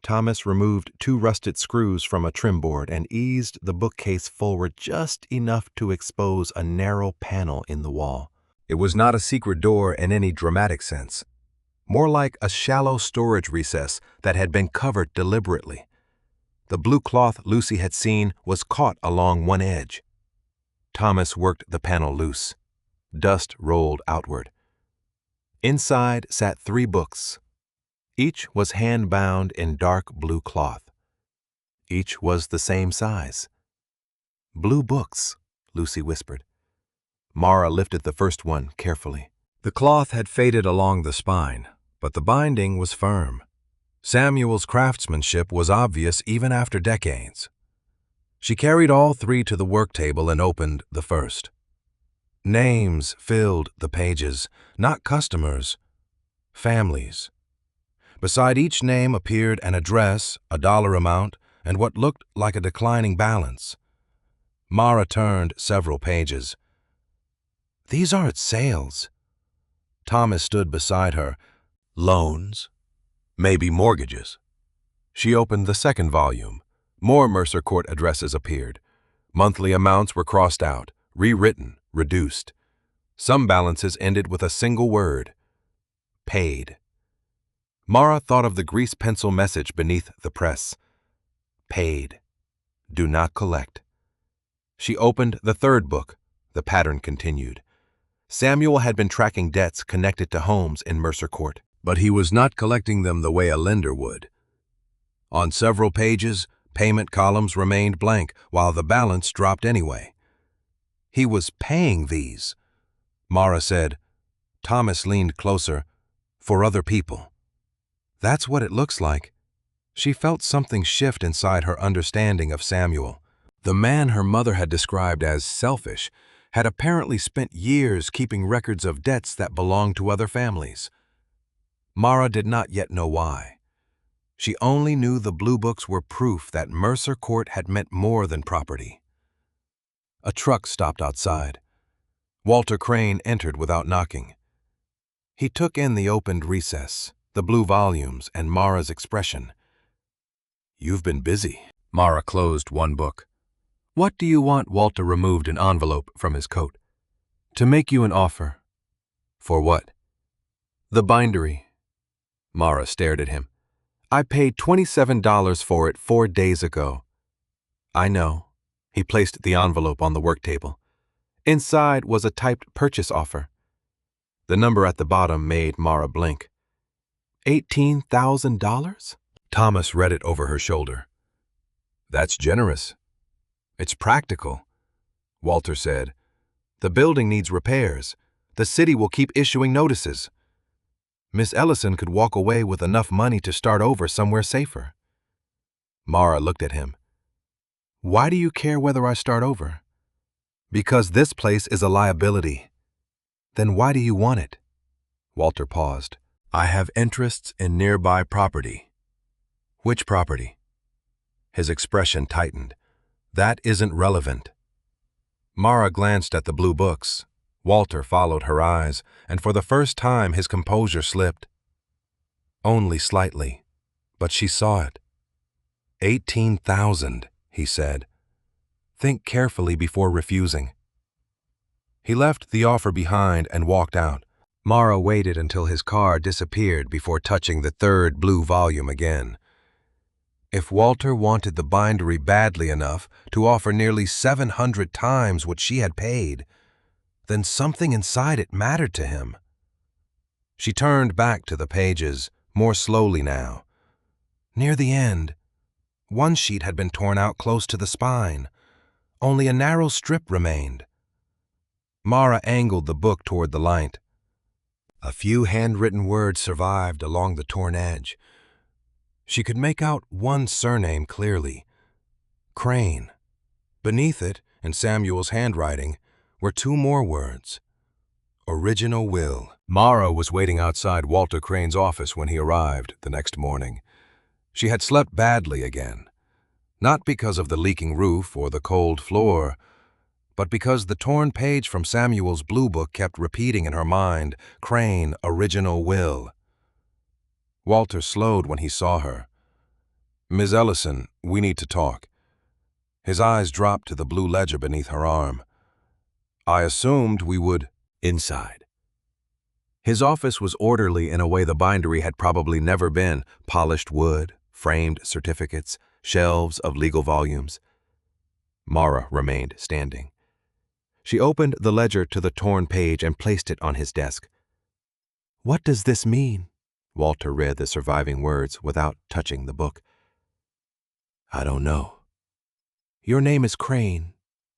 Thomas removed 2 rusted screws from a trim board and eased the bookcase forward just enough to expose a narrow panel in the wall. It was not a secret door in any dramatic sense, more like a shallow storage recess that had been covered deliberately. The blue cloth Lucy had seen was caught along one edge. Thomas worked the panel loose. Dust rolled outward. Inside sat 3 books. Each was hand-bound in dark blue cloth. Each was the same size. Blue books, Lucy whispered. Mara lifted the first one carefully. The cloth had faded along the spine, but the binding was firm. Samuel's craftsmanship was obvious even after decades. She carried all 3 to the work table and opened the first. Names filled the pages, not customers, families. Beside each name appeared an address, a dollar amount, and what looked like a declining balance. Mara turned several pages. These aren't sales. Thomas stood beside her. Loans? Maybe mortgages. She opened the second volume. More Mercer Court addresses appeared. Monthly amounts were crossed out, rewritten, reduced. Some balances ended with a single word. Paid. Mara thought of the grease pencil message beneath the press. Paid. Do not collect. She opened the third book. The pattern continued. Samuel had been tracking debts connected to homes in Mercer Court, but he was not collecting them the way a lender would. On several pages, payment columns remained blank, while the balance dropped anyway. He was paying these. Mara said. Thomas leaned closer. For other people. That's what it looks like. She felt something shift inside her understanding of Samuel. The man her mother had described as selfish had apparently spent years keeping records of debts that belonged to other families. Mara did not yet know why. She only knew the blue books were proof that Mercer Court had meant more than property. A truck stopped outside. Walter Crane entered without knocking. He took in the opened recess, the blue volumes, and Mara's expression. You've been busy. Mara closed one book. What do you want? Walter removed an envelope from his coat. To make you an offer. For what? The bindery. Mara stared at him. I paid $27 for it 4 days ago. I know. He placed the envelope on the work table. Inside was a typed purchase offer. The number at the bottom made Mara blink. $18,000? Thomas read it over her shoulder. That's generous. It's practical, Walter said. The building needs repairs. The city will keep issuing notices. Miss Ellison could walk away with enough money to start over somewhere safer. Mara looked at him. Why do you care whether I start over? Because this place is a liability. Then why do you want it? Walter paused. I have interests in nearby property. Which property? His expression tightened. That isn't relevant. Mara glanced at the blue books. Walter followed her eyes, and for the first time his composure slipped. Only slightly, but she saw it. 18,000, he said. Think carefully before refusing. He left the offer behind and walked out. Mara waited until his car disappeared before touching the third blue volume again. If Walter wanted the bindery badly enough to offer nearly 700 times what she had paid, then something inside it mattered to him. She turned back to the pages, more slowly now. Near the end, one sheet had been torn out close to the spine. Only a narrow strip remained. Mara angled the book toward the light. A few handwritten words survived along the torn edge. She could make out one surname clearly. Crane. Beneath it, in Samuel's handwriting, were two more words. Original will. Mara was waiting outside Walter Crane's office when he arrived the next morning. She had slept badly again. Not because of the leaking roof or the cold floor, but because the torn page from Samuel's blue book kept repeating in her mind, Crane, original will. Walter slowed when he saw her. Ms. Ellison, we need to talk. His eyes dropped to the blue ledger beneath her arm. I assumed we would inside. His office was orderly in a way the bindery had probably never been. Polished wood, framed certificates, shelves of legal volumes. Mara remained standing. She opened the ledger to the torn page and placed it on his desk. What does this mean? Walter read the surviving words without touching the book. I don't know. Your name is Crane.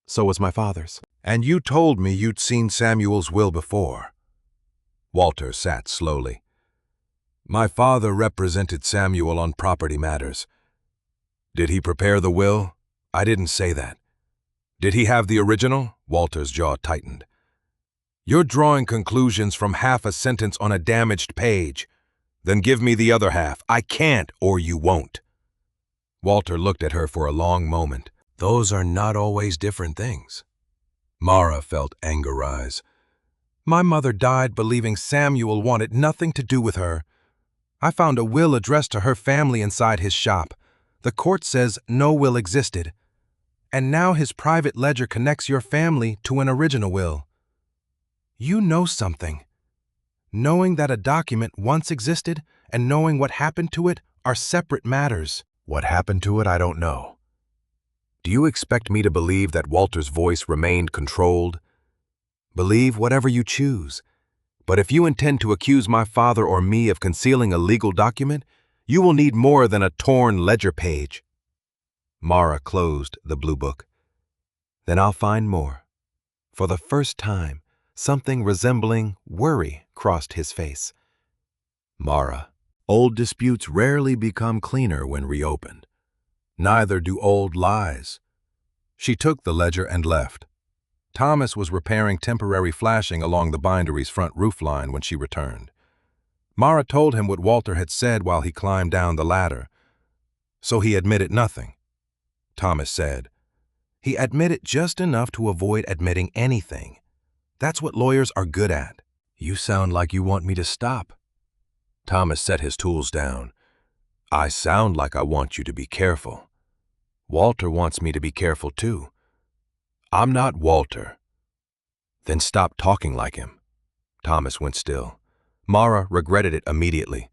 So was my father's. And you told me you'd seen Samuel's will before. Walter sat slowly. My father represented Samuel on property matters. Did he prepare the will? I didn't say that. Did he have the original? Walter's jaw tightened. You're drawing conclusions from half a sentence on a damaged page. Then give me the other half. I can't, or you won't. Walter looked at her for a long moment. Those are not always different things. Mara felt anger rise. My mother died believing Samuel wanted nothing to do with her. I found a will addressed to her family inside his shop. The court says no will existed. And now his private ledger connects your family to an original will. You know something. Knowing that a document once existed and knowing what happened to it are separate matters. What happened to it, I don't know. Do you expect me to believe that Walter's voice remained controlled? Believe whatever you choose. But if you intend to accuse my father or me of concealing a legal document, you will need more than a torn ledger page. Mara closed the blue book. Then I'll find more. For the first time, something resembling worry crossed his face. Mara, old disputes rarely become cleaner when reopened. Neither do old lies. She took the ledger and left. Thomas was repairing temporary flashing along the bindery's front roofline when she returned. Mara told him what Walter had said while he climbed down the ladder. So he admitted nothing. Thomas said, he admitted just enough to avoid admitting anything. That's what lawyers are good at. You sound like you want me to stop. Thomas set his tools down. I sound like I want you to be careful. Walter wants me to be careful too. I'm not Walter. Then stop talking like him. Thomas went still. Mara regretted it immediately.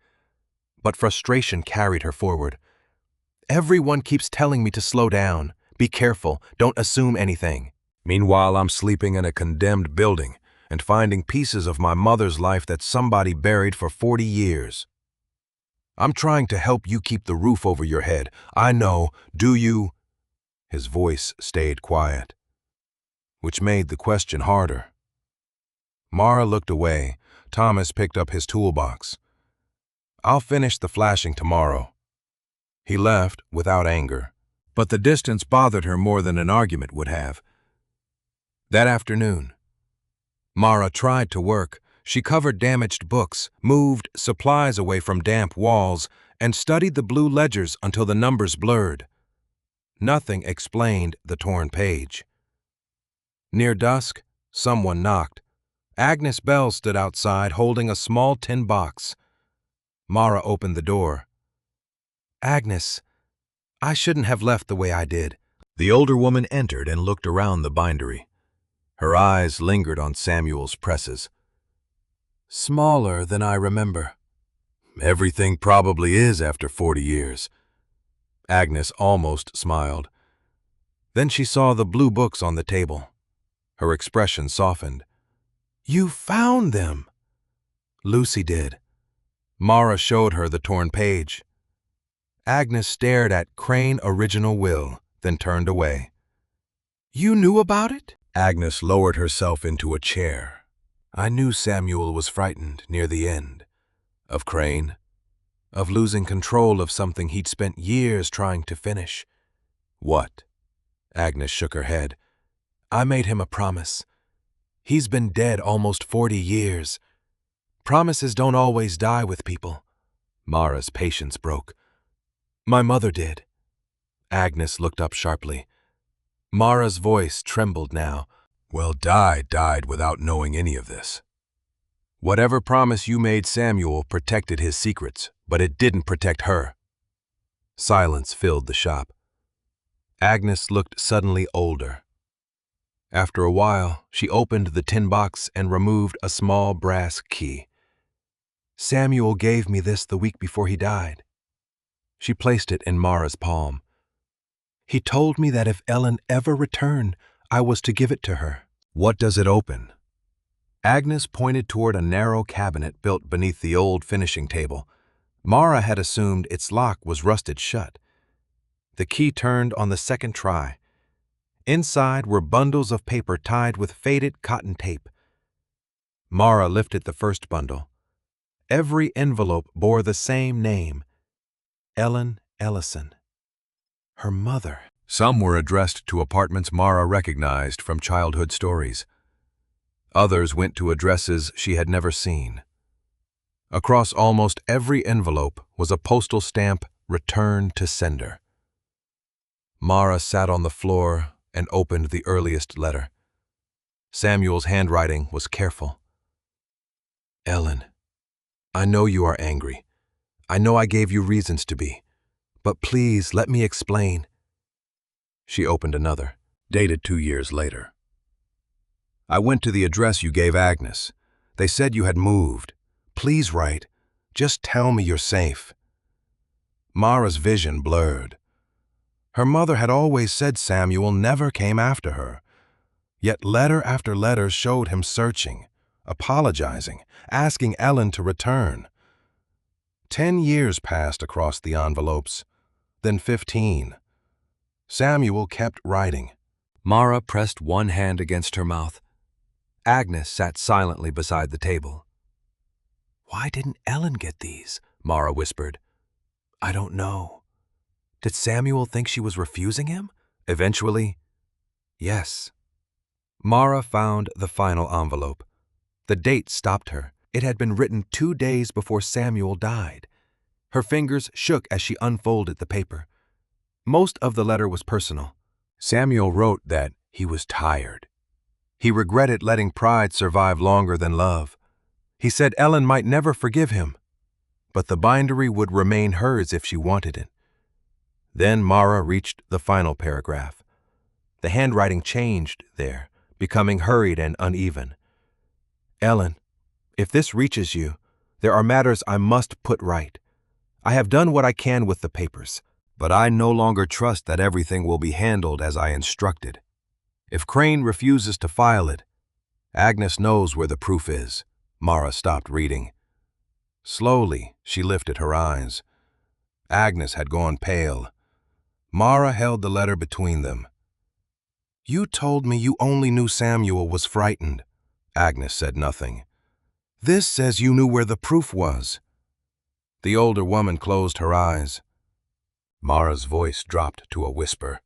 But frustration carried her forward. Everyone keeps telling me to slow down, be careful, don't assume anything. Meanwhile, I'm sleeping in a condemned building and finding pieces of my mother's life that somebody buried for 40 years. I'm trying to help you keep the roof over your head. I know, do you? His voice stayed quiet, which made the question harder. Mara looked away. Thomas picked up his toolbox. I'll finish the flashing tomorrow." He left without anger, but the distance bothered her more than an argument would have. That afternoon, Mara tried to work. She covered damaged books, moved supplies away from damp walls, and studied the blue ledgers until the numbers blurred. Nothing explained the torn page. Near dusk, someone knocked. Agnes Bell stood outside holding a small tin box. Mara opened the door. "Agnes, I shouldn't have left the way I did." The older woman entered and looked around the bindery. Her eyes lingered on Samuel's presses. "Smaller than I remember." "Everything probably is after 40 years. Agnes almost smiled. Then she saw the blue books on the table. Her expression softened. "You found them!" "Lucy did." Mara showed her the torn page. Agnes stared at Crane Original Will, then turned away. "You knew about it?" Agnes lowered herself into a chair. "I knew Samuel was frightened near the end. Of Crane. Of losing control of something he'd spent years trying to finish." "What?" Agnes shook her head. "I made him a promise. He's been dead almost 40 years. Promises don't always die with people." Mara's patience broke. "My mother did." Agnes looked up sharply. Mara's voice trembled now. "Well, died without knowing any of this. Whatever promise you made Samuel protected his secrets, but it didn't protect her." Silence filled the shop. Agnes looked suddenly older. After a while, she opened the tin box and removed a small brass key. "Samuel gave me this the week before he died." She placed it in Mara's palm. "He told me that if Ellen ever returned, I was to give it to her." "What does it open?" Agnes pointed toward a narrow cabinet built beneath the old finishing table. Mara had assumed its lock was rusted shut. The key turned on the second try. Inside were bundles of paper tied with faded cotton tape. Mara lifted the first bundle. Every envelope bore the same name, Ellen Ellison. Her mother. Some were addressed to apartments Mara recognized from childhood stories. Others went to addresses she had never seen. Across almost every envelope was a postal stamp, "Return to Sender." Mara sat on the floor and opened the earliest letter. Samuel's handwriting was careful. "Ellen, I know you are angry. I know I gave you reasons to be. But please let me explain." She opened another, dated 2 years later. "I went to the address you gave Agnes. They said you had moved. Please write. Just tell me you're safe." Mara's vision blurred. Her mother had always said Samuel never came after her. Yet letter after letter showed him searching, apologizing, asking Ellen to return. 10 years passed across the envelopes, then 15. Samuel kept writing. Mara pressed one hand against her mouth. Agnes sat silently beside the table. "Why didn't Ellen get these?" Mara whispered. "I don't know. Did Samuel think she was refusing him?" Eventually, yes. Mara found the final envelope. The date stopped her. It had been written 2 days before Samuel died. Her fingers shook as she unfolded the paper. Most of the letter was personal. Samuel wrote that he was tired. He regretted letting pride survive longer than love. He said Ellen might never forgive him, but the bindery would remain hers if she wanted it. Then Mara reached the final paragraph. The handwriting changed there, becoming hurried and uneven. "Ellen, if this reaches you, there are matters I must put right. I have done what I can with the papers, but I no longer trust that everything will be handled as I instructed. If Crane refuses to file it, Agnes knows where the proof is." Mara stopped reading. Slowly, she lifted her eyes. Agnes had gone pale. Mara held the letter between them. "You told me you only knew Samuel was frightened." Agnes said nothing. "This says you knew where the proof was." The older woman closed her eyes. Mara's voice dropped to a whisper.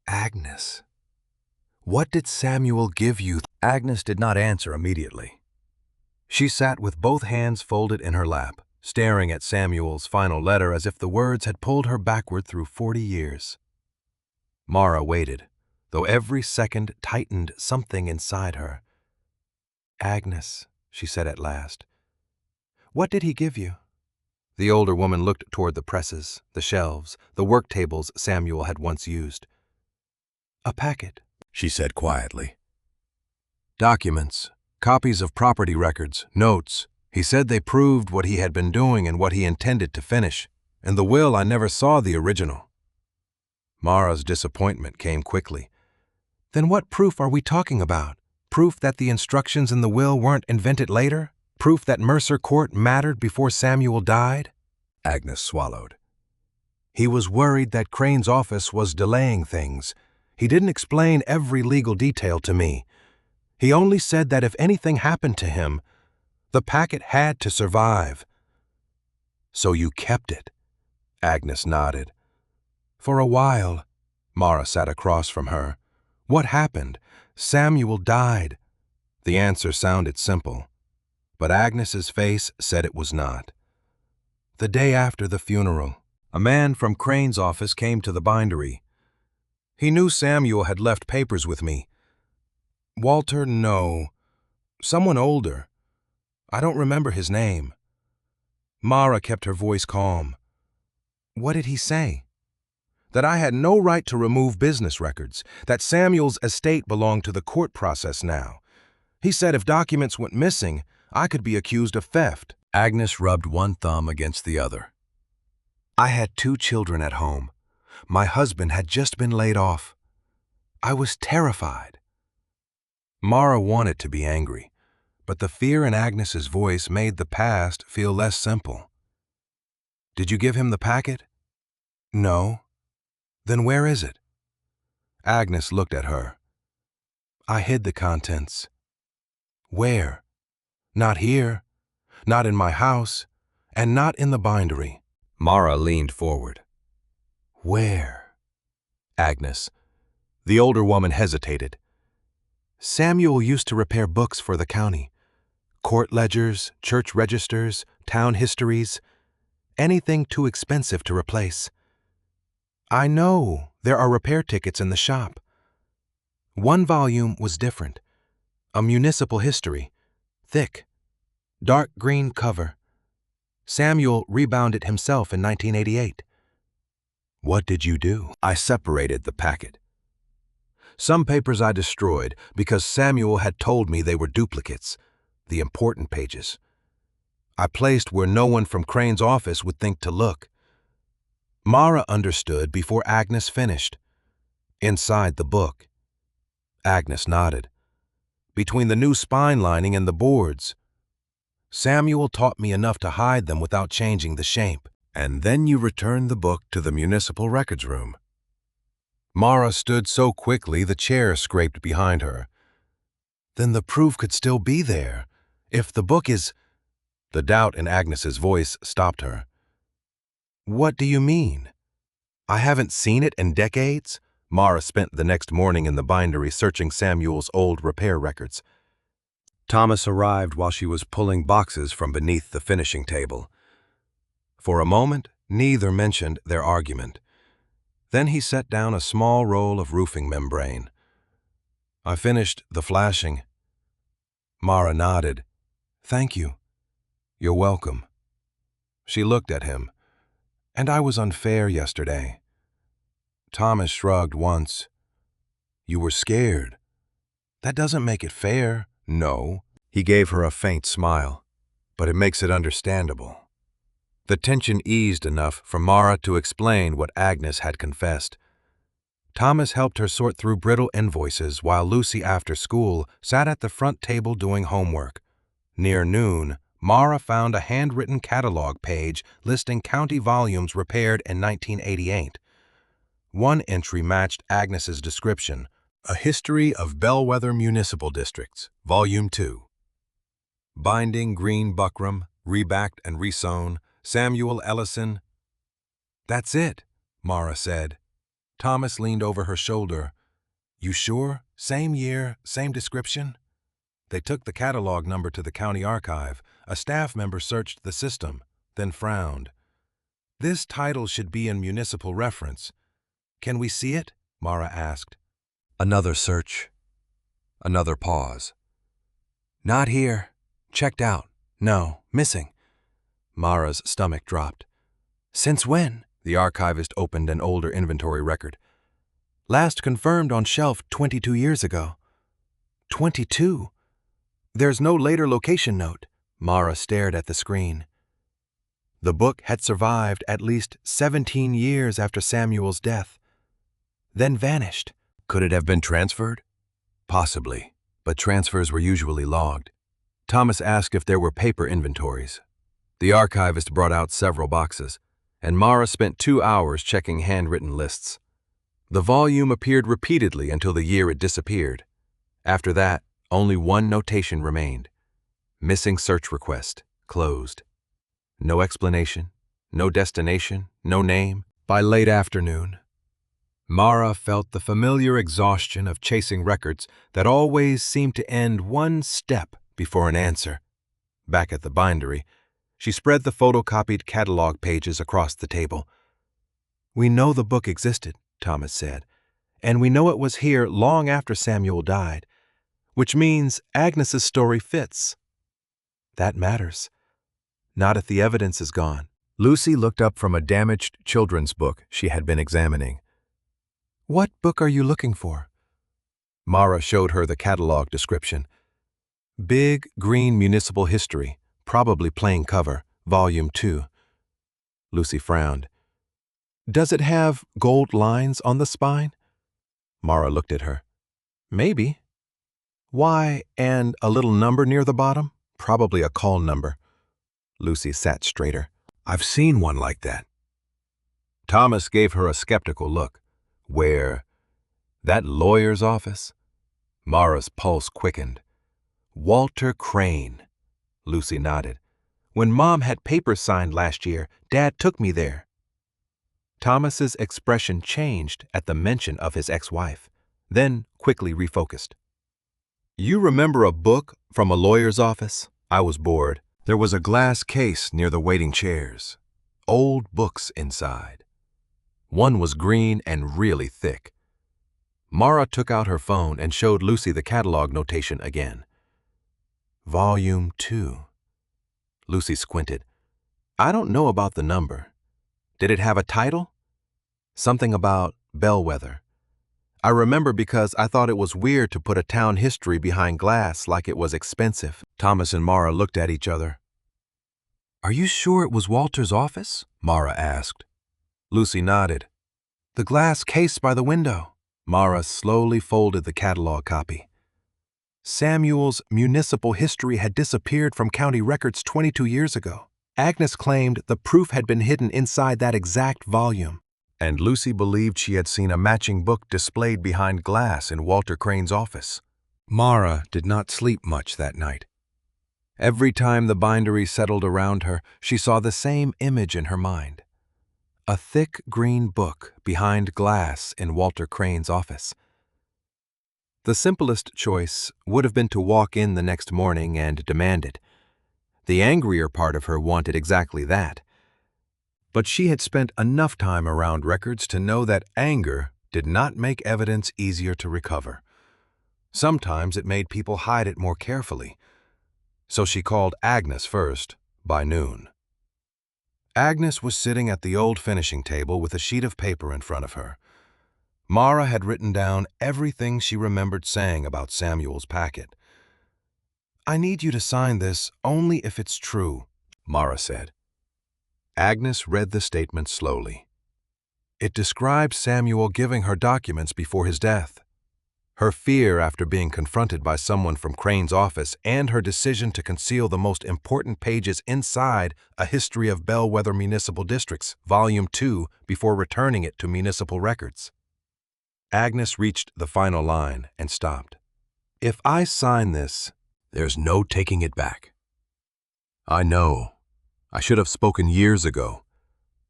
Agnes, what did Samuel give you? Agnes did not answer immediately. She sat with both hands folded in her lap, staring at Samuel's final letter as if the words had pulled her backward through 40 years. Mara waited, though every second tightened something inside her. Agnes, she said at last, what did he give you? The older woman looked toward the presses, the shelves, the work tables Samuel had once used. A packet, she said quietly. Documents, copies of property records, notes. He said they proved what he had been doing and what he intended to finish. In the will, I never saw the original. Mara's disappointment came quickly. Then what proof are we talking about? Proof that the instructions in the will weren't invented later? Proof that Mercer Court mattered before Samuel died? Agnes swallowed. He was worried that Crane's office was delaying things. He didn't explain every legal detail to me. He only said that if anything happened to him, the packet had to survive. So you kept it? Agnes nodded. For a while. Mara sat across from her. What happened? Samuel died. The answer sounded simple, but Agnes's face said it was not. The day after the funeral, a man from Crane's office came to the bindery. He knew Samuel had left papers with me. Walter, no. Someone older. I don't remember his name. Mara kept her voice calm. What did he say? That I had no right to remove business records, that Samuel's estate belonged to the court process now. He said if documents went missing, I could be accused of theft. Agnes rubbed one thumb against the other. I had 2 children at home. My husband had just been laid off. I was terrified. Mara wanted to be angry, but the fear in Agnes's voice made the past feel less simple. Did you give him the packet? No. Then where is it? Agnes looked at her. I hid the contents. Where? Not here, not in my house, and not in the bindery. Mara leaned forward. Where? Agnes. The older woman hesitated. Samuel used to repair books for the county. Court ledgers, church registers, town histories, anything too expensive to replace. I know there are repair tickets in the shop. One volume was different. A municipal history, thick, dark green cover. Samuel rebound it himself in 1988. What did you do? I separated the packet. Some papers I destroyed because Samuel had told me they were duplicates, the important pages. I placed where no one from Crane's office would think to look. Mara understood before Agnes finished. Inside the book. Agnes nodded. Between the new spine lining and the boards. Samuel taught me enough to hide them without changing the shape. And then you returned the book to the municipal records room. Mara stood so quickly the chair scraped behind her. Then the proof could still be there. If the book is... The doubt in Agnes's voice stopped her. What do you mean? I haven't seen it in decades? Mara spent the next morning in the bindery searching Samuel's old repair records. Thomas arrived while she was pulling boxes from beneath the finishing table. For a moment, neither mentioned their argument. Then he set down a small roll of roofing membrane. I finished the flashing. Mara nodded. Thank you. You're welcome. She looked at him. And I was unfair yesterday. Thomas shrugged once. You were scared. That doesn't make it fair. No. He gave her a faint smile. But it makes it understandable. The tension eased enough for Mara to explain what Agnes had confessed. Thomas helped her sort through brittle invoices while Lucy, after school, sat at the front table doing homework. Near noon, Mara found a handwritten catalog page listing county volumes repaired in 1988. One entry matched Agnes's description, A History of Bellwether Municipal Districts, Volume 2. Binding green buckram, rebacked and resewn, Samuel Ellison. That's it, Mara said. Thomas leaned over her shoulder. You sure? Same year, same description? They took the catalog number to the county archive. A staff member searched the system, then frowned. This title should be in municipal reference. Can we see it? Mara asked. Another search. Another pause. Not here. Checked out. No, missing. Mara's stomach dropped. Since when? The archivist opened an older inventory record. Last confirmed on shelf 22 years ago. 22? There's no later location note. Mara stared at the screen. The book had survived at least 17 years after Samuel's death, then vanished. Could it have been transferred? Possibly, but transfers were usually logged. Thomas asked if there were paper inventories. The archivist brought out several boxes, and Mara spent 2 hours checking handwritten lists. The volume appeared repeatedly until the year it disappeared. After that, only one notation remained. Missing search request, closed. No explanation, no destination, no name. By late afternoon, Mara felt the familiar exhaustion of chasing records that always seemed to end one step before an answer. Back at the bindery, she spread the photocopied catalog pages across the table. We know the book existed, Thomas said, and we know it was here long after Samuel died, which means Agnes's story fits. That matters. Not if the evidence is gone. Lucy looked up from a damaged children's book she had been examining. What book are you looking for? Mara showed her the catalog description. Big green municipal history, probably plain cover, volume 2. Lucy frowned. Does it have gold lines on the spine? Mara looked at her. Maybe. Why, and a little number near the bottom? Probably a call number. Lucy sat straighter. I've seen one like that. Thomas gave her a skeptical look. Where? That lawyer's office? Mara's pulse quickened. Walter Crane. Lucy nodded. When Mom had papers signed last year, Dad took me there. Thomas's expression changed at the mention of his ex-wife, then quickly refocused. You remember a book from a lawyer's office? I was bored. There was a glass case near the waiting chairs. Old books inside. One was green and really thick. Mara took out her phone and showed Lucy the catalog notation again. Volume 2. Lucy squinted. I don't know about the number. Did it have a title? Something about Bellwether. I remember because I thought it was weird to put a town history behind glass like it was expensive. Thomas and Mara looked at each other. Are you sure it was Walter's office? Mara asked. Lucy nodded. The glass case by the window. Mara slowly folded the catalog copy. Samuel's municipal history had disappeared from county records 22 years ago. Agnes claimed the proof had been hidden inside that exact volume. And Lucy believed she had seen a matching book displayed behind glass in Walter Crane's office. Mara did not sleep much that night. Every time the bindery settled around her, she saw the same image in her mind. A thick green book behind glass in Walter Crane's office. The simplest choice would have been to walk in the next morning and demand it. The angrier part of her wanted exactly that. But she had spent enough time around records to know that anger did not make evidence easier to recover. Sometimes it made people hide it more carefully. So she called Agnes first, by noon. Agnes was sitting at the old finishing table with a sheet of paper in front of her. Mara had written down everything she remembered saying about Samuel's packet. I need you to sign this only if it's true, Mara said. Agnes read the statement slowly. It described Samuel giving her documents before his death. Her fear after being confronted by someone from Crane's office and her decision to conceal the most important pages inside A History of Bellwether Municipal Districts, Volume 2, before returning it to municipal records. Agnes reached the final line and stopped. If I sign this, there's no taking it back. I know, I should have spoken years ago.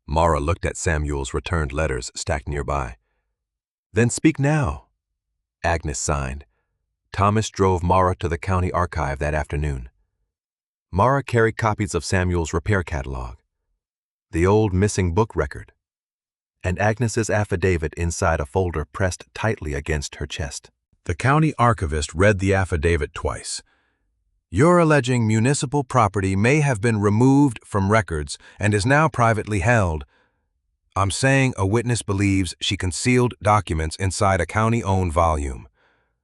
Mara looked at Samuel's returned letters stacked nearby. Then speak now, Agnes signed. Thomas drove Mara to the county archive that afternoon. Mara carried copies of Samuel's repair catalog, the old missing book record, and Agnes's affidavit inside a folder pressed tightly against her chest. The county archivist read the affidavit twice. You're alleging municipal property may have been removed from records and is now privately held. I'm saying a witness believes she concealed documents inside a county-owned volume,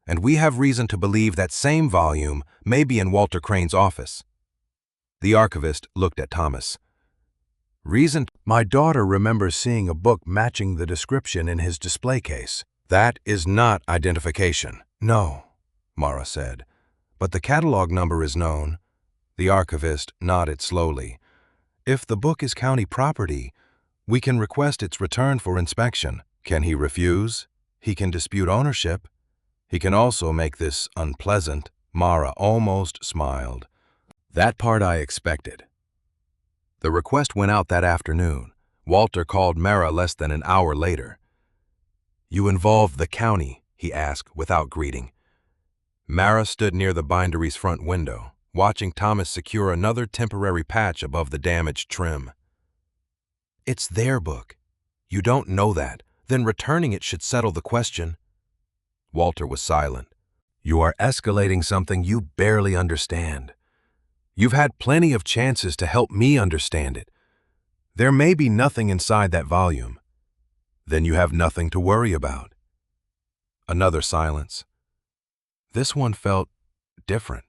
and we have reason to believe that same volume may be in Walter Crane's office. The archivist looked at Thomas. Reason? My daughter remembers seeing a book matching the description in his display case. That is not identification. No, Mara said, but the catalog number is known. The archivist nodded slowly. If the book is county property, we can request its return for inspection. Can he refuse? He can dispute ownership. He can also make this unpleasant. Mara almost smiled. That part I expected. The request went out that afternoon. Walter called Mara less than an hour later. You involved the county, he asked without greeting. Mara stood near the bindery's front window, watching Thomas secure another temporary patch above the damaged trim. It's their book. You don't know that. Then returning it should settle the question. Walter was silent. You are escalating something you barely understand. You've had plenty of chances to help me understand it. There may be nothing inside that volume. Then you have nothing to worry about. Another silence. This one felt different.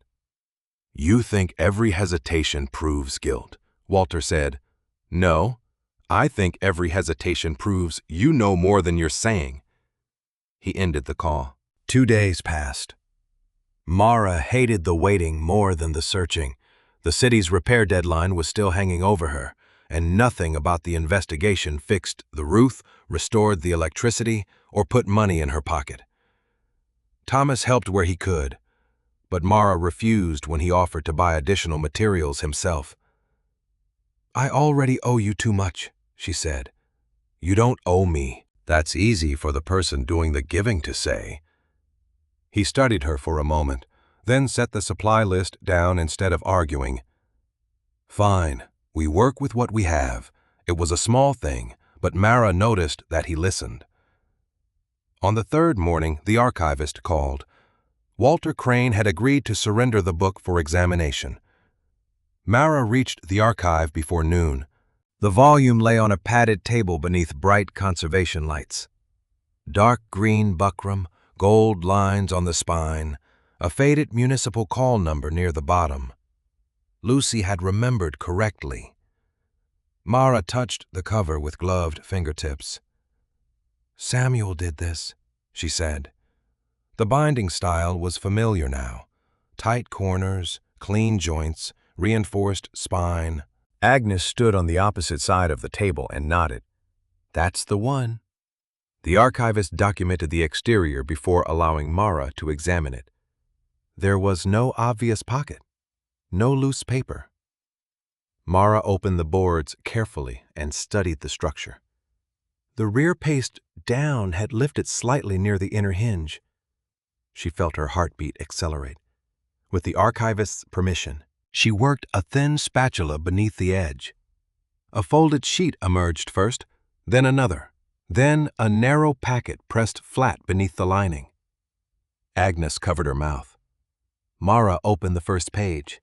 You think every hesitation proves guilt, Walter said. No, I think every hesitation proves you know more than you're saying. He ended the call. 2 days passed. Mara hated the waiting more than the searching. The city's repair deadline was still hanging over her, and nothing about the investigation fixed the roof, restored the electricity, or put money in her pocket. Thomas helped where he could, but Mara refused when he offered to buy additional materials himself. I already owe you too much, she said. You don't owe me. That's easy for the person doing the giving to say. He studied her for a moment, then set the supply list down instead of arguing. Fine, we work with what we have. It was a small thing, but Mara noticed that he listened. On the third morning, the archivist called. Walter Crane had agreed to surrender the book for examination. Mara reached the archive before noon. The volume lay on a padded table beneath bright conservation lights. Dark green buckram, gold lines on the spine, a faded municipal call number near the bottom. Lucy had remembered correctly. Mara touched the cover with gloved fingertips. Samuel did this, she said. The binding style was familiar now. Tight corners, clean joints, reinforced spine. Agnes stood on the opposite side of the table and nodded. That's the one. The archivist documented the exterior before allowing Mara to examine it. There was no obvious pocket, no loose paper. Mara opened the boards carefully and studied the structure. The rear paste down had lifted slightly near the inner hinge. She felt her heartbeat accelerate. With the archivist's permission, she worked a thin spatula beneath the edge. A folded sheet emerged first, then another, then a narrow packet pressed flat beneath the lining. Agnes covered her mouth. Mara opened the first page.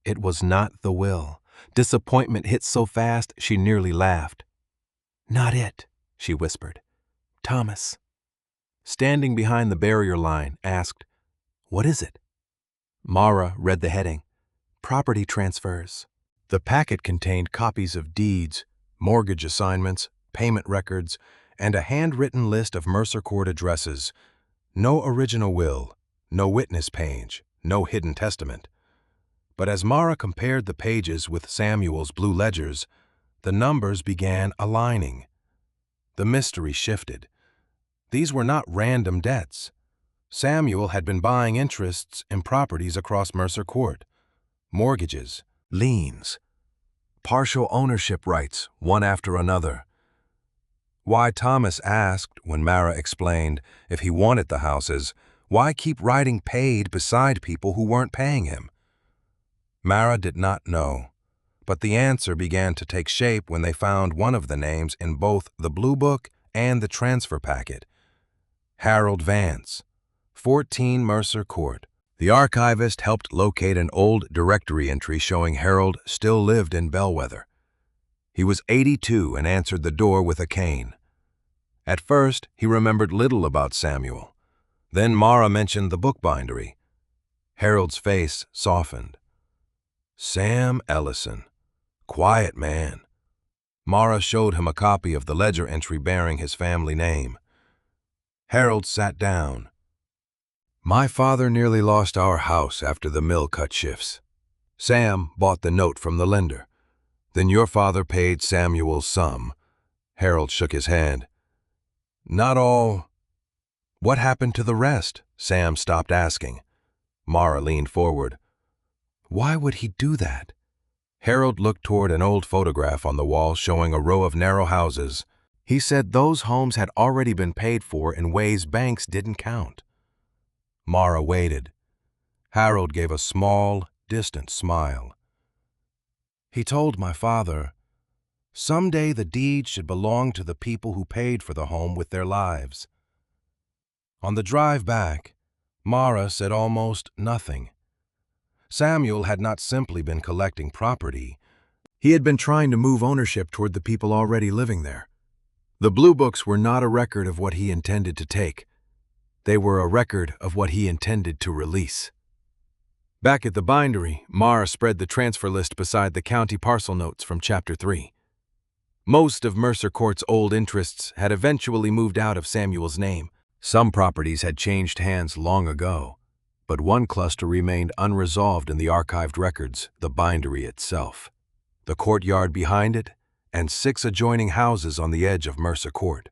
It was not the will. Disappointment hit so fast she nearly laughed. Not it, she whispered. Thomas, standing behind the barrier line, asked, What is it? Mara read the heading. Property transfers. The packet contained copies of deeds, mortgage assignments, payment records, and a handwritten list of Mercer Court addresses. No original will, no witness page, no hidden testament. But as Mara compared the pages with Samuel's blue ledgers, the numbers began aligning. The mystery shifted. These were not random debts. Samuel had been buying interests in properties across Mercer Court. Mortgages, liens. partial ownership rights, one after another. Why, Thomas asked when Mara explained if he wanted the houses, why keep writing paid beside people who weren't paying him? Mara did not know, but the answer began to take shape when they found one of the names in both the Blue Book and the transfer packet. Harold Vance, 14 Mercer Court. The archivist helped locate an old directory entry showing Harold still lived in Bellwether. He was 82 and answered the door with a cane. At first, he remembered little about Samuel. Then Mara mentioned the Bookbindery. Harold's face softened. Sam Ellison. Quiet man. Mara showed him a copy of the ledger entry bearing his family name. Harold sat down. My father nearly lost our house after the mill cut shifts. Sam bought the note from the lender. Then your father paid Samuel's sum. Harold shook his hand. Not all. What happened to the rest? Sam stopped asking. Mara leaned forward. Why would he do that? Harold looked toward an old photograph on the wall showing a row of narrow houses. He said those homes had already been paid for in ways banks didn't count. Mara waited. Harold gave a small, distant smile. He told my father, someday the deed should belong to the people who paid for the home with their lives. On the drive back, Mara said almost nothing. Samuel had not simply been collecting property. He had been trying to move ownership toward the people already living there. The Blue Books were not a record of what he intended to take. They were a record of what he intended to release. Back at the bindery, Mara spread the transfer list beside the county parcel notes from Chapter 3. Most of Mercer Court's old interests had eventually moved out of Samuel's name. Some properties had changed hands long ago, but one cluster remained unresolved in the archived records, the bindery itself, the courtyard behind it, and 6 adjoining houses on the edge of Mercer Court.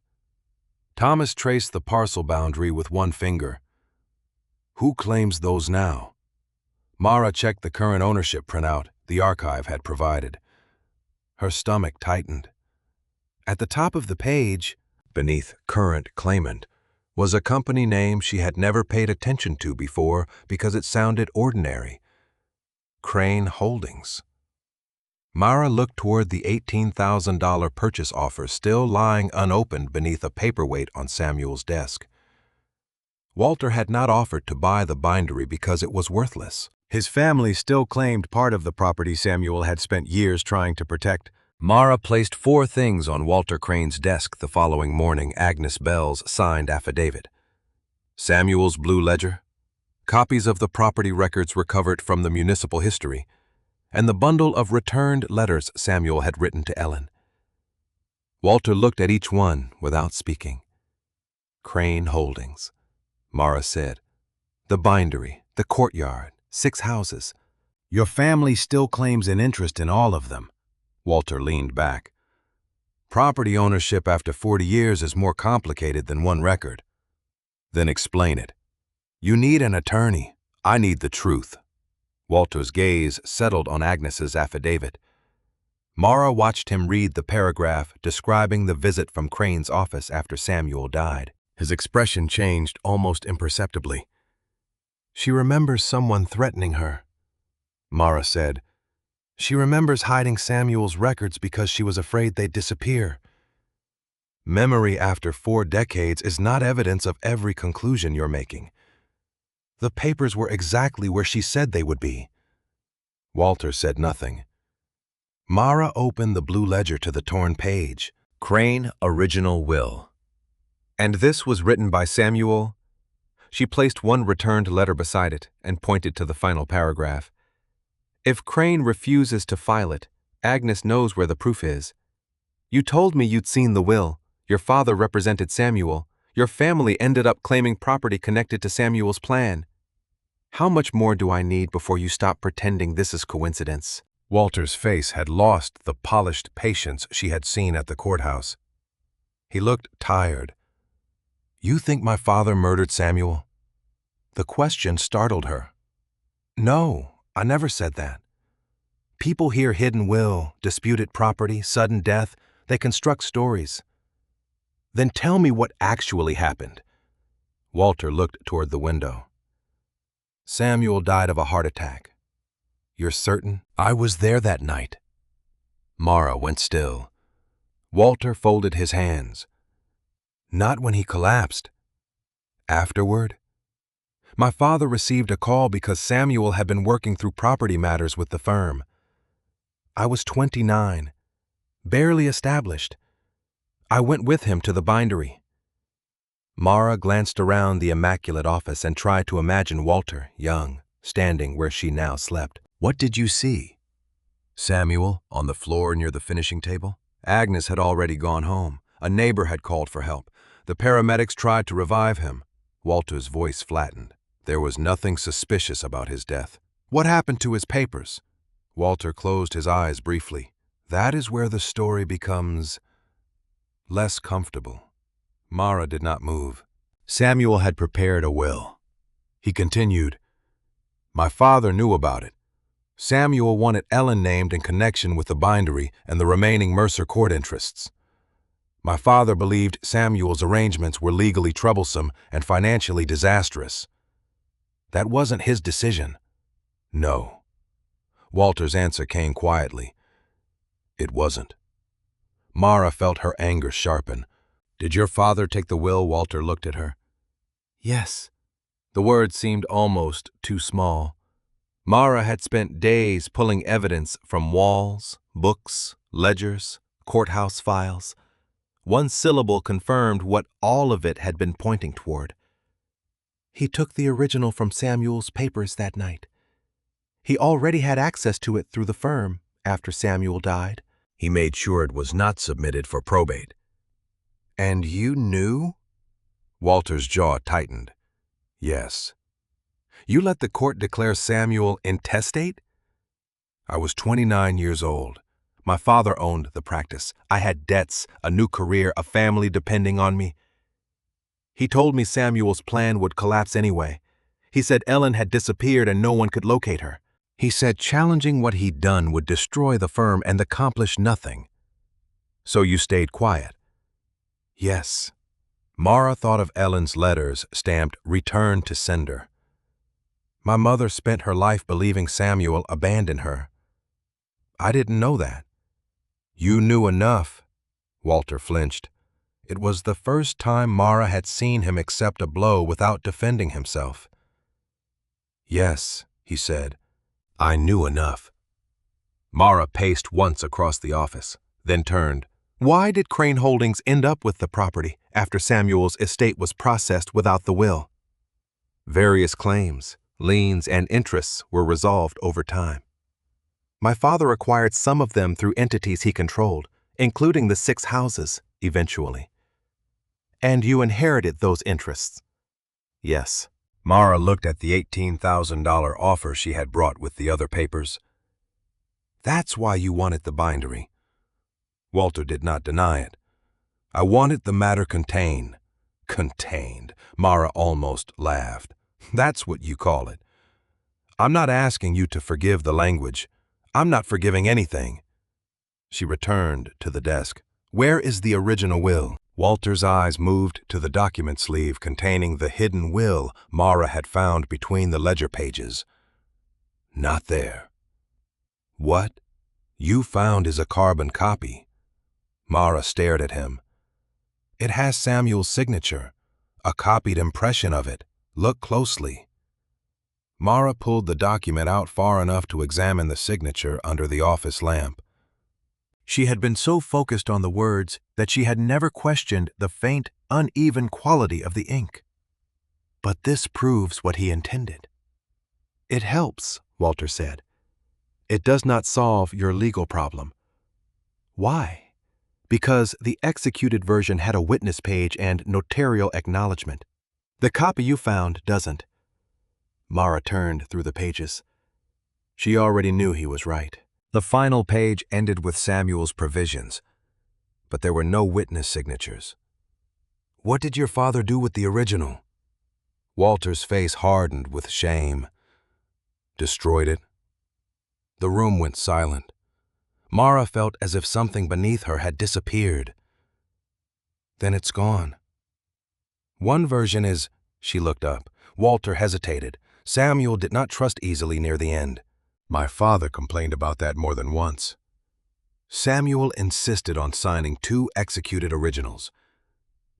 Thomas traced the parcel boundary with one finger. Who claims those now? Mara checked the current ownership printout the archive had provided. Her stomach tightened. At the top of the page, beneath current claimant, was a company name she had never paid attention to before because it sounded ordinary. Crane Holdings. Mara looked toward the $18,000 purchase offer still lying unopened beneath a paperweight on Samuel's desk. Walter had not offered to buy the bindery because it was worthless. His family still claimed part of the property Samuel had spent years trying to protect. Mara placed 4 things on Walter Crane's desk the following morning: Agnes Bell's signed affidavit, Samuel's blue ledger, copies of the property records recovered from the municipal history, and the bundle of returned letters Samuel had written to Ellen. Walter looked at each one without speaking. Crane Holdings, Mara said. The bindery, the courtyard, 6 houses. Your family still claims an interest in all of them. Walter leaned back. Property ownership after 40 years is more complicated than one record. Then explain it. You need an attorney. I need the truth. Walter's gaze settled on Agnes's affidavit. Mara watched him read the paragraph describing the visit from Crane's office after Samuel died. His expression changed almost imperceptibly. She remembers someone threatening her, Mara said. She remembers hiding Samuel's records because she was afraid they'd disappear. Memory after 4 decades is not evidence of every conclusion you're making. The papers were exactly where she said they would be. Walter said nothing. Mara opened the blue ledger to the torn page. Crane Original Will. And this was written by Samuel. She placed one returned letter beside it and pointed to the final paragraph. If Crane refuses to file it, Agnes knows where the proof is. You told me you'd seen the will. Your father represented Samuel. Your family ended up claiming property connected to Samuel's plan. How much more do I need before you stop pretending this is coincidence? Walter's face had lost the polished patience she had seen at the courthouse. He looked tired. You think my father murdered Samuel? The question startled her. No, I never said that. People hear hidden will, disputed property, sudden death. They construct stories. Then tell me what actually happened. Walter looked toward the window. Samuel died of a heart attack. You're certain? I was there that night. Mara went still. Walter folded his hands. Not when he collapsed. Afterward? My father received a call because Samuel had been working through property matters with the firm. I was 29, barely established. I went with him to the bindery. Mara glanced around the immaculate office and tried to imagine Walter, young, standing where she now slept. What did you see? Samuel, on the floor near the finishing table? Agnes had already gone home. A neighbor had called for help. The paramedics tried to revive him. Walter's voice flattened. There was nothing suspicious about his death. What happened to his papers? Walter closed his eyes briefly. That is where the story becomes less comfortable. Mara did not move. Samuel had prepared a will. He continued, My father knew about it. Samuel wanted Ellen named in connection with the bindery and the remaining Mercer court interests. My father believed Samuel's arrangements were legally troublesome and financially disastrous. That wasn't his decision. No. Walter's answer came quietly. It wasn't. Mara felt her anger sharpen. Did your father take the will? Walter looked at her. Yes. The word seemed almost too small. Mara had spent days pulling evidence from walls, books, ledgers, courthouse files. One syllable confirmed what all of it had been pointing toward. He took the original from Samuel's papers that night. He already had access to it through the firm after Samuel died. He made sure it was not submitted for probate. And you knew? Walter's jaw tightened. Yes. You let the court declare Samuel intestate? I was 29 years old. My father owned the practice. I had debts, a new career, a family depending on me. He told me Samuel's plan would collapse anyway. He said Ellen had disappeared and no one could locate her. He said challenging what he'd done would destroy the firm and accomplish nothing. So you stayed quiet? Yes. Mara thought of Ellen's letters stamped "Return to Sender." My mother spent her life believing Samuel abandoned her. I didn't know that. You knew enough. Walter flinched. It was the first time Mara had seen him accept a blow without defending himself. Yes, he said. I knew enough. Mara paced once across the office, then turned. Why did Crane Holdings end up with the property after Samuel's estate was processed without the will? Various claims, liens, and interests were resolved over time. My father acquired some of them through entities he controlled, including the 6 houses, eventually. And you inherited those interests? Yes. Mara looked at the $18,000 offer she had brought with the other papers. That's why you wanted the bindery. Walter did not deny it. I wanted the matter contained. Contained. Mara almost laughed. That's what you call it. I'm not asking you to forgive the language. I'm not forgiving anything. She returned to the desk. Where is the original will? Walter's eyes moved to the document sleeve containing the hidden will Mara had found between the ledger pages. Not there. What you found is a carbon copy. Mara stared at him. It has Samuel's signature, a copied impression of it. Look closely. Mara pulled the document out far enough to examine the signature under the office lamp. She had been so focused on the words that she had never questioned the faint, uneven quality of the ink. But this proves what he intended. It helps, Walter said. It does not solve your legal problem. Why? Because the executed version had a witness page and notarial acknowledgement. The copy you found doesn't. Mara turned through the pages. She already knew he was right. The final page ended with Samuel's provisions, but there were no witness signatures. What did your father do with the original? Walter's face hardened with shame. Destroyed it. The room went silent. Mara felt as if something beneath her had disappeared. Then it's gone. One version is, she looked up. Walter hesitated. Samuel did not trust easily near the end. My father complained about that more than once. Samuel insisted on signing 2 executed originals.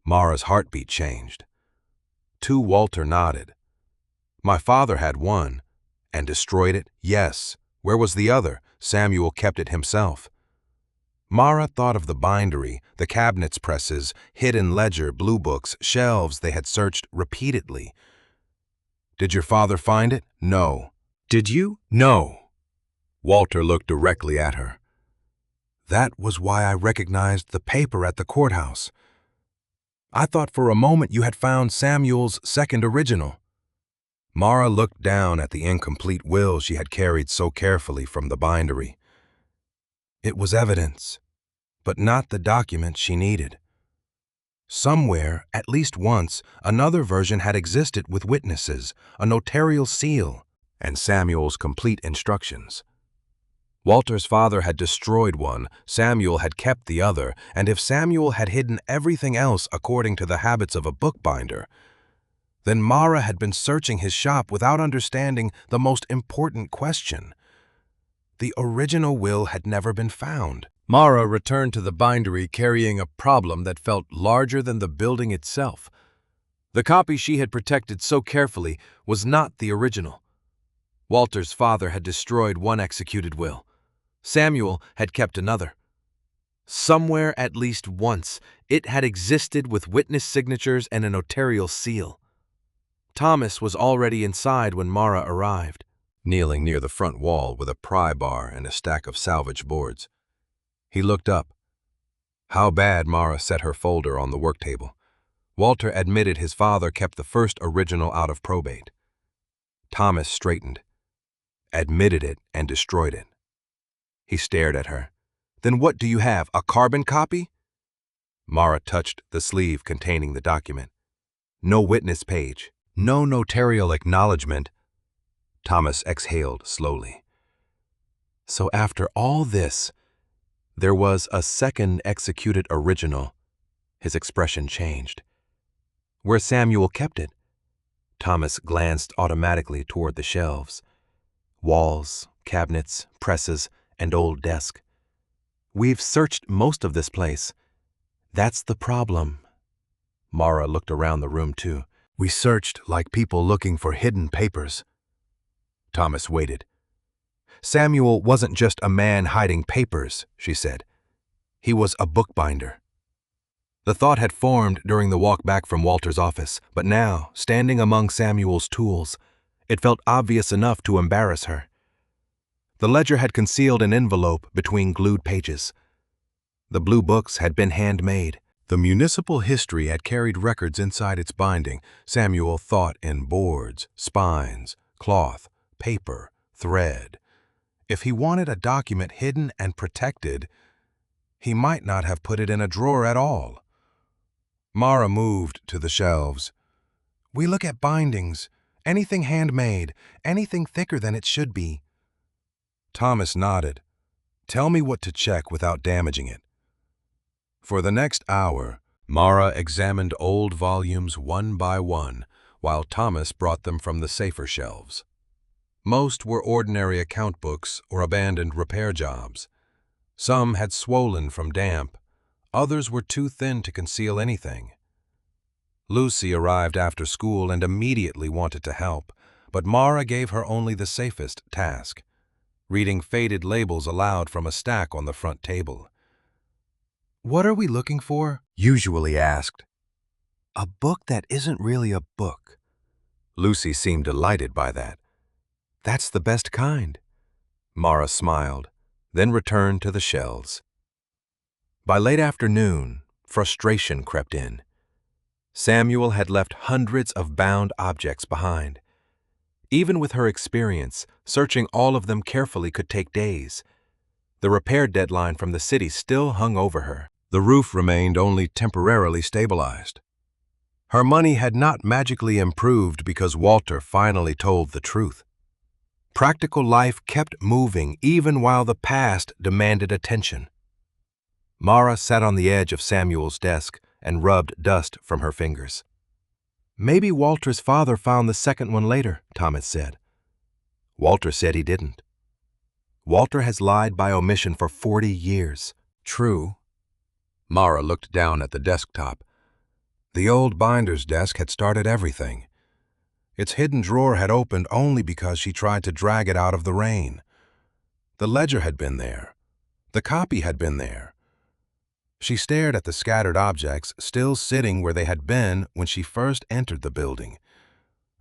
Mara's heartbeat changed. Walter nodded. My father had one. And destroyed it? Yes. Where was the other? Samuel kept it himself. Mara thought of the bindery, the cabinets presses, hidden ledger, blue books, shelves they had searched repeatedly. Did your father find it? No. Did you? No. Walter looked directly at her. That was why I recognized the paper at the courthouse. I thought for a moment you had found Samuel's second original. Mara looked down at the incomplete will she had carried so carefully from the bindery. It was evidence, but not the document she needed. Somewhere, at least once, another version had existed with witnesses, a notarial seal, and Samuel's complete instructions. Walter's father had destroyed one, Samuel had kept the other, and if Samuel had hidden everything else according to the habits of a bookbinder, then Mara had been searching his shop without understanding the most important question. The original will had never been found. Mara returned to the bindery carrying a problem that felt larger than the building itself. The copy she had protected so carefully was not the original. Walter's father had destroyed one executed will. Samuel had kept another. Somewhere, at least once, it had existed with witness signatures and a notarial seal. Thomas was already inside when Mara arrived, kneeling near the front wall with a pry bar and a stack of salvage boards. He looked up. How bad? Mara set her folder on the work table. Walter admitted his father kept the first original out of probate. Thomas straightened, admitted it, and destroyed it. He stared at her. Then what do you have, a carbon copy? Mara touched the sleeve containing the document. No witness page, no notarial acknowledgement. Thomas exhaled slowly. So after all this, there was a second executed original. His expression changed. Where Samuel kept it? Thomas glanced automatically toward the shelves. Walls, cabinets, presses, and old desk. We've searched most of this place. That's the problem. Mara looked around the room too. We searched like people looking for hidden papers. Thomas waited. Samuel wasn't just a man hiding papers, she said. He was a bookbinder. The thought had formed during the walk back from Walter's office, but now, standing among Samuel's tools, it felt obvious enough to embarrass her. The ledger had concealed an envelope between glued pages. The blue books had been handmade. The municipal history had carried records inside its binding. Samuel thought in boards, spines, cloth, paper, thread. If he wanted a document hidden and protected, he might not have put it in a drawer at all. Mara moved to the shelves. We look at bindings, anything handmade, anything thicker than it should be. Thomas nodded. Tell me what to check without damaging it. For the next hour, Mara examined old volumes one by one, while Thomas brought them from the safer shelves. Most were ordinary account books or abandoned repair jobs. Some had swollen from damp. Others were too thin to conceal anything. Lucy arrived after school and immediately wanted to help, but Mara gave her only the safest task, reading faded labels aloud from a stack on the front table. What are we looking for? Usually asked. A book that isn't really a book. Lucy seemed delighted by that. That's the best kind. Mara smiled, then returned to the shelves. By late afternoon, frustration crept in. Samuel had left hundreds of bound objects behind. Even with her experience, searching all of them carefully could take days. The repair deadline from the city still hung over her. The roof remained only temporarily stabilized. Her money had not magically improved because Walter finally told the truth. Practical life kept moving even while the past demanded attention. Mara sat on the edge of Samuel's desk and rubbed dust from her fingers. "Maybe Walter's father found the second one later," Thomas said. "Walter said he didn't. Walter has lied by omission for 40 years. True." Mara looked down at the desktop. The old binder's desk had started everything. Its hidden drawer had opened only because she tried to drag it out of the rain. The ledger had been there. The copy had been there. She stared at the scattered objects, still sitting where they had been when she first entered the building.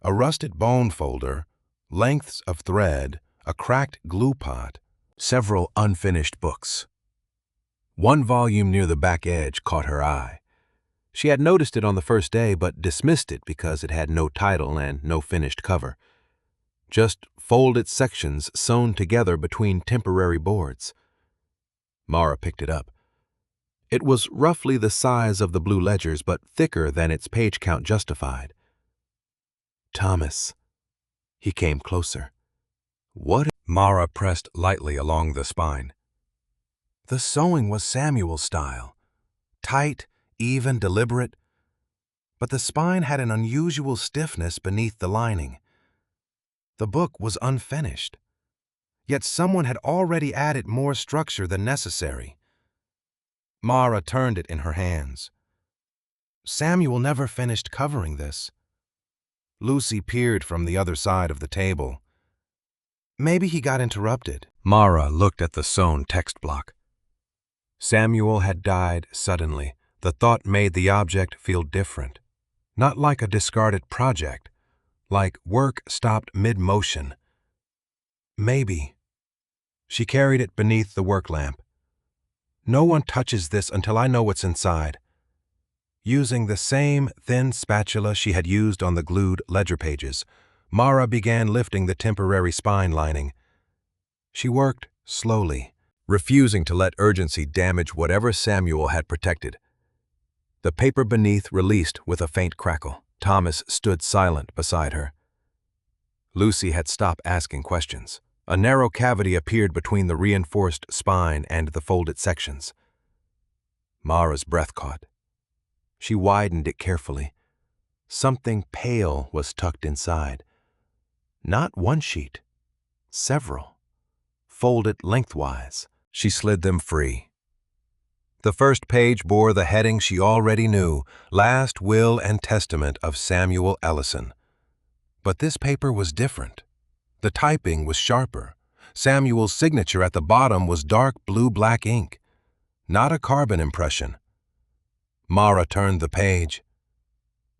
A rusted bone folder, lengths of thread, a cracked glue pot, several unfinished books. One volume near the back edge caught her eye. She had noticed it on the first day, but dismissed it because it had no title and no finished cover. Just folded sections sewn together between temporary boards. Mara picked it up. It was roughly the size of the blue ledgers, but thicker than its page count justified. "Thomas." He came closer. "What?" Mara pressed lightly along the spine. The sewing was Samuel's style. Tight, even, deliberate. But the spine had an unusual stiffness beneath the lining. The book was unfinished. Yet someone had already added more structure than necessary. Mara turned it in her hands. Samuel never finished covering this. Lucy peered from the other side of the table. Maybe he got interrupted. Mara looked at the sewn text block. Samuel had died suddenly. The thought made the object feel different. Not like a discarded project, like work stopped mid-motion. Maybe. She carried it beneath the work lamp. "No one touches this until I know what's inside." Using the same thin spatula she had used on the glued ledger pages, Mara began lifting the temporary spine lining. She worked slowly, refusing to let urgency damage whatever Samuel had protected. The paper beneath released with a faint crackle. Thomas stood silent beside her. Lucy had stopped asking questions. A narrow cavity appeared between the reinforced spine and the folded sections. Mara's breath caught. She widened it carefully. Something pale was tucked inside. Not one sheet, several, folded lengthwise. She slid them free. The first page bore the heading she already knew, Last Will and Testament of Samuel Ellison. But this paper was different. The typing was sharper. Samuel's signature at the bottom was dark blue-black ink, not a carbon impression. Mara turned the page.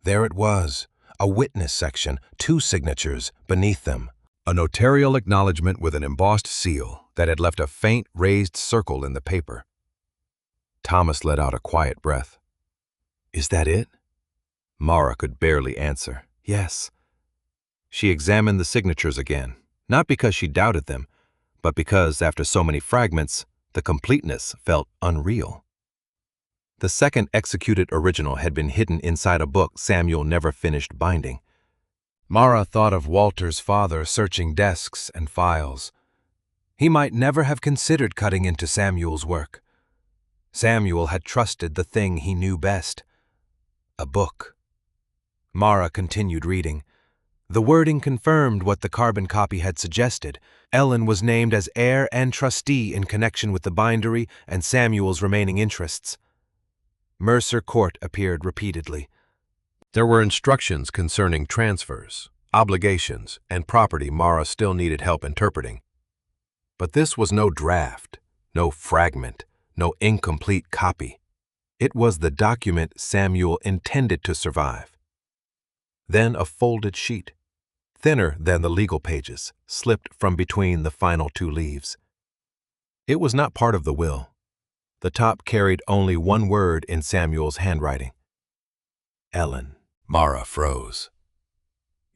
There it was, a witness section, 2 signatures beneath them. A notarial acknowledgement with an embossed seal that had left a faint raised circle in the paper. Thomas let out a quiet breath. "Is that it?" Mara could barely answer. "Yes." She examined the signatures again, not because she doubted them, but because, after so many fragments, the completeness felt unreal. The second executed original had been hidden inside a book Samuel never finished binding. Mara thought of Walter's father searching desks and files. He might never have considered cutting into Samuel's work. Samuel had trusted the thing he knew best, a book. Mara continued reading. The wording confirmed what the carbon copy had suggested. Ellen was named as heir and trustee in connection with the bindery and Samuel's remaining interests. Mercer Court appeared repeatedly. There were instructions concerning transfers, obligations, and property Mara still needed help interpreting. But this was no draft, no fragment, no incomplete copy. It was the document Samuel intended to survive. Then a folded sheet, thinner than the legal pages, slipped from between the final 2 leaves. It was not part of the will. The top carried only one word in Samuel's handwriting. Ellen. Mara froze.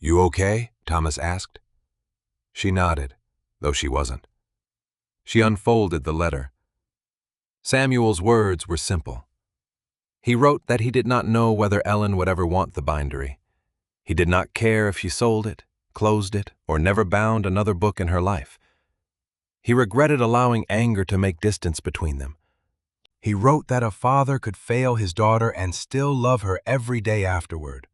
"You okay?" Thomas asked. She nodded, though she wasn't. She unfolded the letter. Samuel's words were simple. He wrote that he did not know whether Ellen would ever want the bindery. He did not care if she sold it, closed it, or never bound another book in her life. He regretted allowing anger to make distance between them. He wrote that a father could fail his daughter and still love her every day afterward.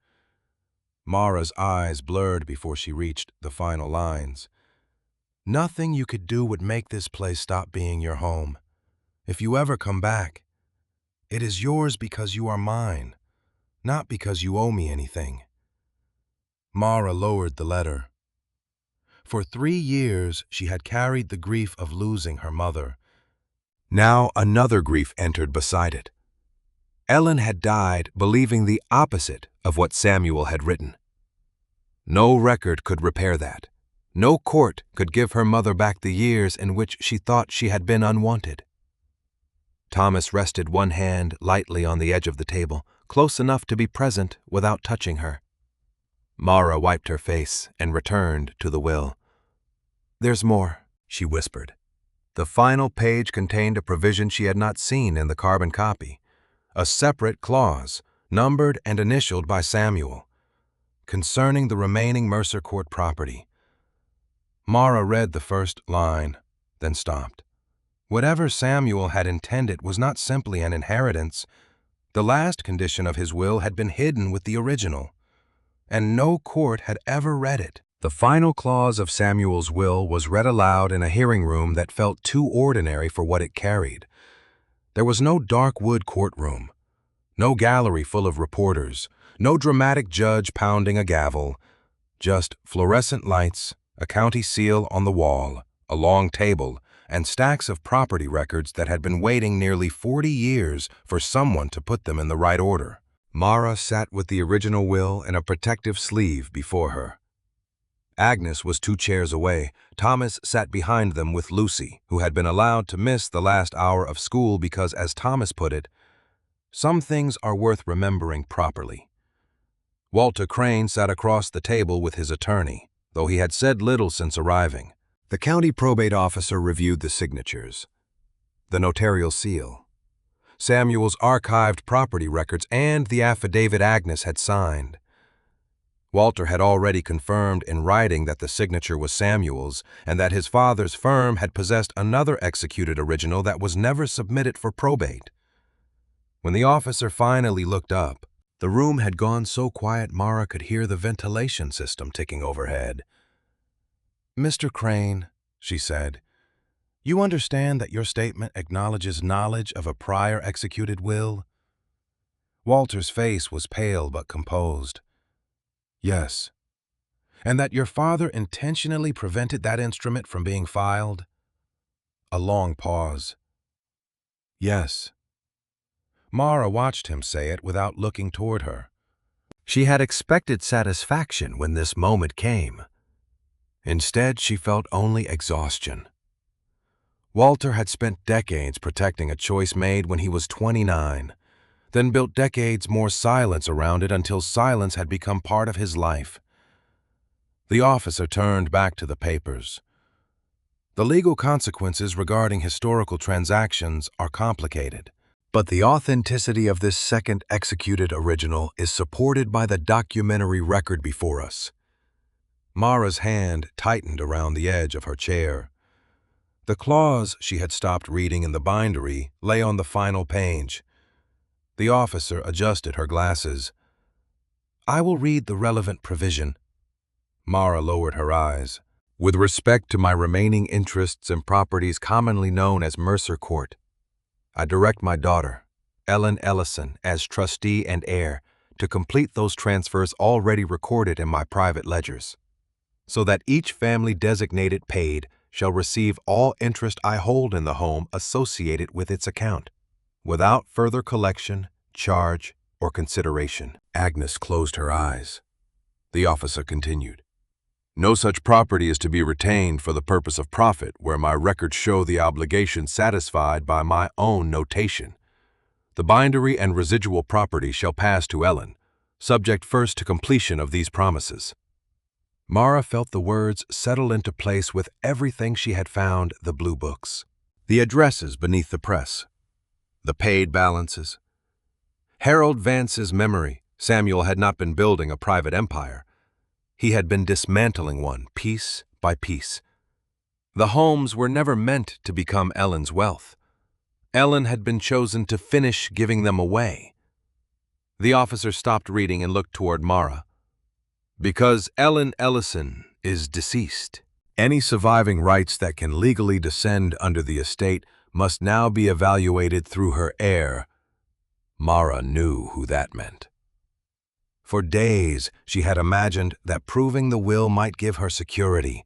Mara's eyes blurred before she reached the final lines. Nothing you could do would make this place stop being your home. If you ever come back, it is yours because you are mine, not because you owe me anything. Mara lowered the letter. For 3 years, she had carried the grief of losing her mother. Now another grief entered beside it. Ellen had died believing the opposite of what Samuel had written. No record could repair that. No court could give her mother back the years in which she thought she had been unwanted. Thomas rested one hand lightly on the edge of the table, close enough to be present without touching her. Mara wiped her face and returned to the will. "There's more," she whispered. The final page contained a provision she had not seen in the carbon copy, a separate clause, numbered and initialed by Samuel, concerning the remaining Mercer Court property. Mara read the first line, then stopped. Whatever Samuel had intended was not simply an inheritance. The last condition of his will had been hidden with the original, and no court had ever read it. The final clause of Samuel's will was read aloud in a hearing room that felt too ordinary for what it carried. There was no dark wood courtroom, no gallery full of reporters, no dramatic judge pounding a gavel, just fluorescent lights, a county seal on the wall, a long table, and stacks of property records that had been waiting nearly 40 years for someone to put them in the right order. Mara sat with the original will in a protective sleeve before her. Agnes was 2 chairs away. Thomas sat behind them with Lucy, who had been allowed to miss the last hour of school because, as Thomas put it, some things are worth remembering properly. Walter Crane sat across the table with his attorney, though he had said little since arriving. The county probate officer reviewed the signatures, the notarial seal, Samuel's archived property records, and the affidavit Agnes had signed. Walter had already confirmed in writing that the signature was Samuel's and that his father's firm had possessed another executed original that was never submitted for probate. When the officer finally looked up, the room had gone so quiet Mara could hear the ventilation system ticking overhead. "Mr. Crane," she said, "you understand that your statement acknowledges knowledge of a prior executed will?" Walter's face was pale but composed. "Yes." "And that your father intentionally prevented that instrument from being filed?" A long pause. "Yes." Mara watched him say it without looking toward her. She had expected satisfaction when this moment came. Instead, she felt only exhaustion. Walter had spent decades protecting a choice made when he was 29, then built decades more silence around it until silence had become part of his life. The officer turned back to the papers. The legal consequences regarding historical transactions are complicated, but the authenticity of this second executed original is supported by the documentary record before us. Mara's hand tightened around the edge of her chair. The clause she had stopped reading in the bindery lay on the final page. The officer adjusted her glasses. "I will read the relevant provision." Mara lowered her eyes. "With respect to my remaining interests in properties commonly known as Mercer Court, I direct my daughter, Ellen Ellison, as trustee and heir, to complete those transfers already recorded in my private ledgers, so that each family designated paid shall receive all interest I hold in the home associated with its account, without further collection, charge, or consideration." Agnes closed her eyes. The officer continued. "No such property is to be retained for the purpose of profit where my records show the obligation satisfied by my own notation. The bindery and residual property shall pass to Ellen, subject first to completion of these promises." Mara felt the words settle into place with everything she had found the blue books. The addresses beneath the press, the paid balances. Harold Vance's memory. Samuel had not been building a private empire. He had been dismantling one piece by piece. The homes were never meant to become Ellen's wealth. Ellen had been chosen to finish giving them away. The officer stopped reading and looked toward Mara. Because Ellen Ellison is deceased, any surviving rights that can legally descend under the estate must now be evaluated through her heir. Mara knew who that meant. For days, she had imagined that proving the will might give her security,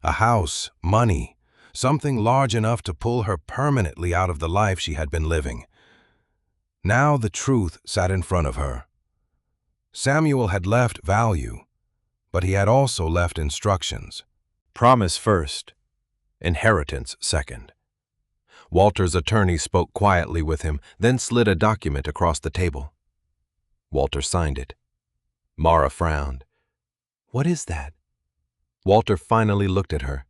a house, money, something large enough to pull her permanently out of the life she had been living. Now the truth sat in front of her. Samuel had left value, but he had also left instructions. Promise first, inheritance second. Walter's attorney spoke quietly with him, then slid a document across the table. Walter signed it. Mara frowned. What is that? Walter finally looked at her.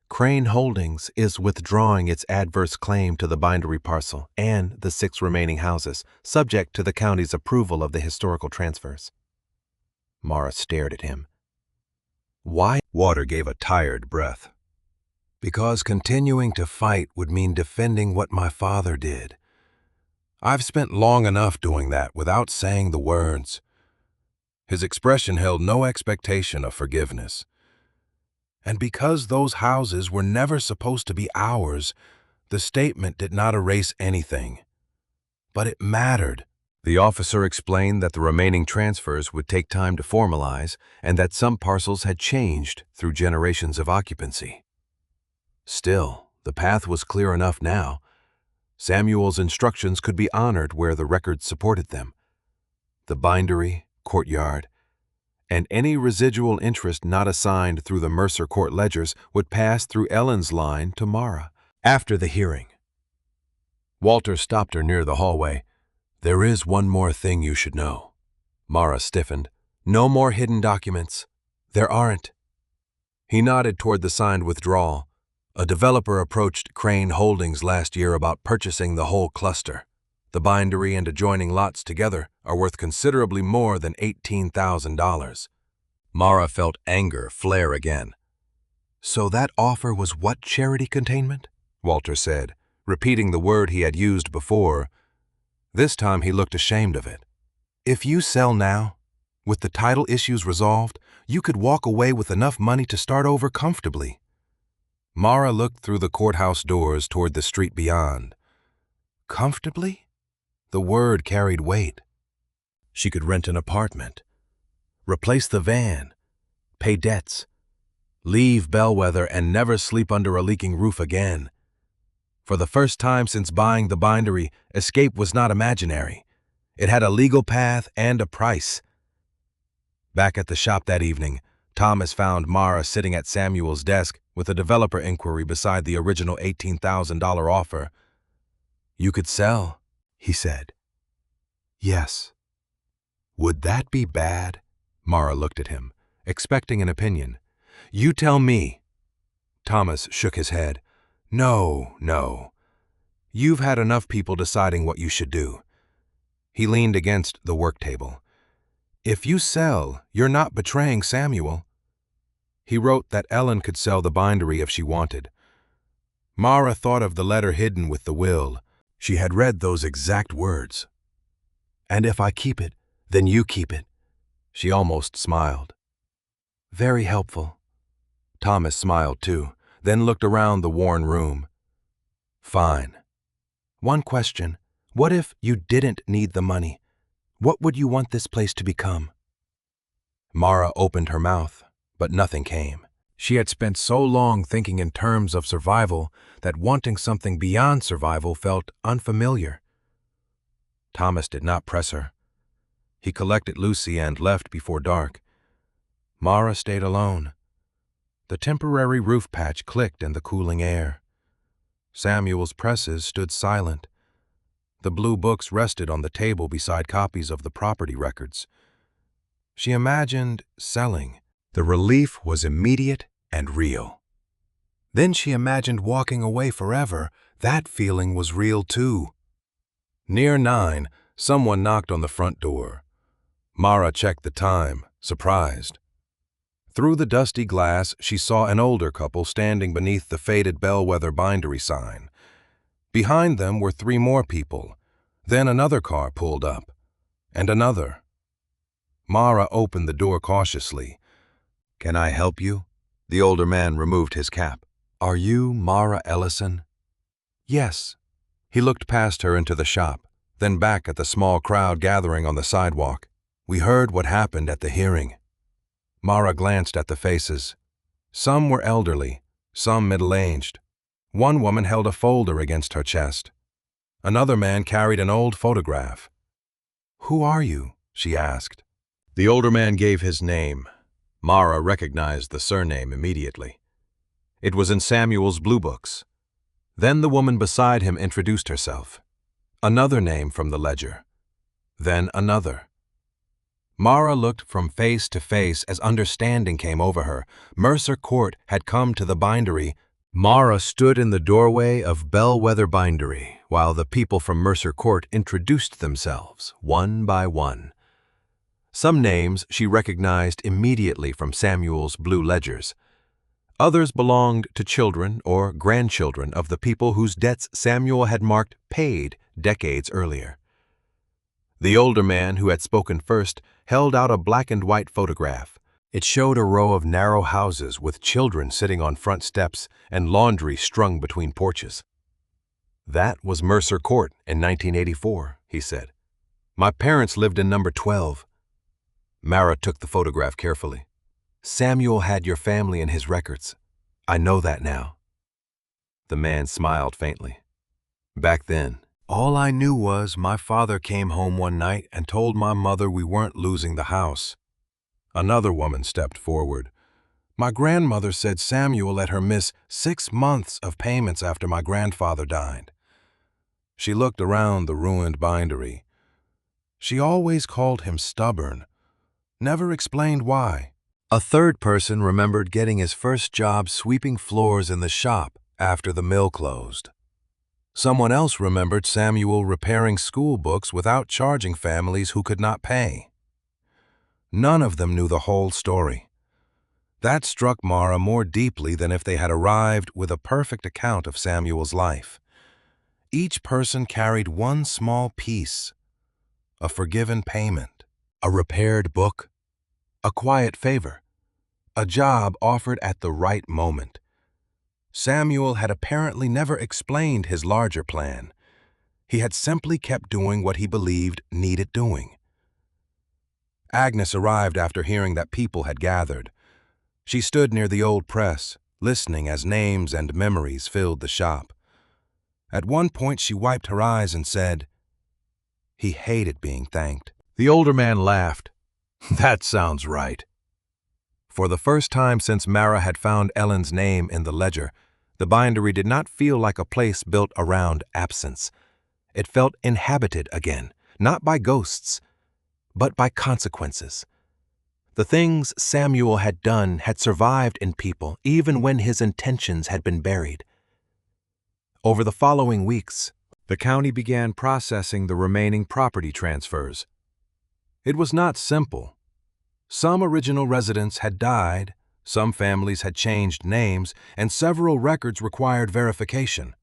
Crane Holdings is withdrawing its adverse claim to the bindery parcel and the 6 remaining houses, subject to the county's approval of the historical transfers. Mara stared at him. Why? Walter gave a tired breath. Because continuing to fight would mean defending what my father did. I've spent long enough doing that without saying the words. His expression held no expectation of forgiveness. And because those houses were never supposed to be ours, the statement did not erase anything. But it mattered. The officer explained that the remaining transfers would take time to formalize and that some parcels had changed through generations of occupancy. Still, the path was clear enough now. Samuel's instructions could be honored where the records supported them. The bindery, courtyard, and any residual interest not assigned through the Mercer court ledgers would pass through Ellen's line to Mara. After the hearing, Walter stopped her near the hallway. There is one more thing you should know. Mara stiffened. No more hidden documents. There aren't. He nodded toward the signed withdrawal. A developer approached Crane Holdings last year about purchasing the whole cluster. The bindery and adjoining lots together are worth considerably more than $18,000. Mara felt anger flare again. So that offer was what charity containment? Walter said, repeating the word he had used before. This time he looked ashamed of it. If you sell now, with the title issues resolved, you could walk away with enough money to start over comfortably. Mara looked through the courthouse doors toward the street beyond. Comfortably? The word carried weight. She could rent an apartment, replace the van, pay debts, leave Bellwether and never sleep under a leaking roof again. For the first time since buying the bindery, escape was not imaginary. It had a legal path and a price. Back at the shop that evening, Thomas found Mara sitting at Samuel's desk with a developer inquiry beside the original $18,000 offer. You could sell, he said. Yes. Would that be bad? Mara looked at him, expecting an opinion. You tell me. Thomas shook his head. No. You've had enough people deciding what you should do. He leaned against the work table. If you sell, you're not betraying Samuel. He wrote that Ellen could sell the bindery if she wanted. Mara thought of the letter hidden with the will. She had read those exact words. And if I keep it, then you keep it. She almost smiled. Very helpful. Thomas smiled too, then looked around the worn room. Fine. One question. What if you didn't need the money? What would you want this place to become? Mara opened her mouth, but nothing came. She had spent so long thinking in terms of survival that wanting something beyond survival felt unfamiliar. Thomas did not press her. He collected Lucy and left before dark. Mara stayed alone. The temporary roof patch clicked in the cooling air. Samuel's presses stood silent. The blue books rested on the table beside copies of the property records. She imagined selling. The relief was immediate and real. Then she imagined walking away forever. That feeling was real too. Near 9, someone knocked on the front door. Mara checked the time, surprised. Through the dusty glass, she saw an older couple standing beneath the faded bellwether bindery sign. Behind them were 3 more people. Then another car pulled up, and another. Mara opened the door cautiously. "Can I help you?" The older man removed his cap. "Are you Mara Ellison?" Yes. He looked past her into the shop, then back at the small crowd gathering on the sidewalk. "We heard what happened at the hearing." Mara glanced at the faces. Some were elderly, some middle-aged. One woman held a folder against her chest. Another man carried an old photograph. "Who are you?" she asked. The older man gave his name. Mara recognized the surname immediately. It was in Samuel's blue books. Then the woman beside him introduced herself. Another name from the ledger. Then another. Mara looked from face to face as understanding came over her. Mercer Court had come to the bindery. Mara stood in the doorway of Bellwether Bindery while the people from Mercer Court introduced themselves, one by one. Some names she recognized immediately from Samuel's blue ledgers. Others belonged to children or grandchildren of the people whose debts Samuel had marked paid decades earlier. The older man, who had spoken first, held out a black-and-white photograph. It showed a row of narrow houses with children sitting on front steps and laundry strung between porches. "That was Mercer Court in 1984, he said. "My parents lived in number 12. Mara took the photograph carefully. "Samuel had your family in his records. I know that now." The man smiled faintly. "Back then, all I knew was my father came home one night and told my mother we weren't losing the house." Another woman stepped forward. "My grandmother said Samuel let her miss 6 months of payments after my grandfather died." She looked around the ruined bindery. She always called him stubborn, never explained why. A third person remembered getting his first job sweeping floors in the shop after the mill closed. Someone else remembered Samuel repairing school books without charging families who could not pay. None of them knew the whole story. That struck Mara more deeply than if they had arrived with a perfect account of Samuel's life. Each person carried one small piece: a forgiven payment, a repaired book, a quiet favor, a job offered at the right moment. Samuel had apparently never explained his larger plan. He had simply kept doing what he believed needed doing. Agnes arrived after hearing that people had gathered. She stood near the old press, listening as names and memories filled the shop. At one point she wiped her eyes and said, "He hated being thanked." The older man laughed. "That sounds right." For the first time since Mara had found Ellen's name in the ledger, the bindery did not feel like a place built around absence. It felt inhabited again, not by ghosts, but by consequences. The things Samuel had done had survived in people even when his intentions had been buried. Over the following weeks, the county began processing the remaining property transfers. It was not simple. Some original residents had died, some families had changed names, and several records required verification.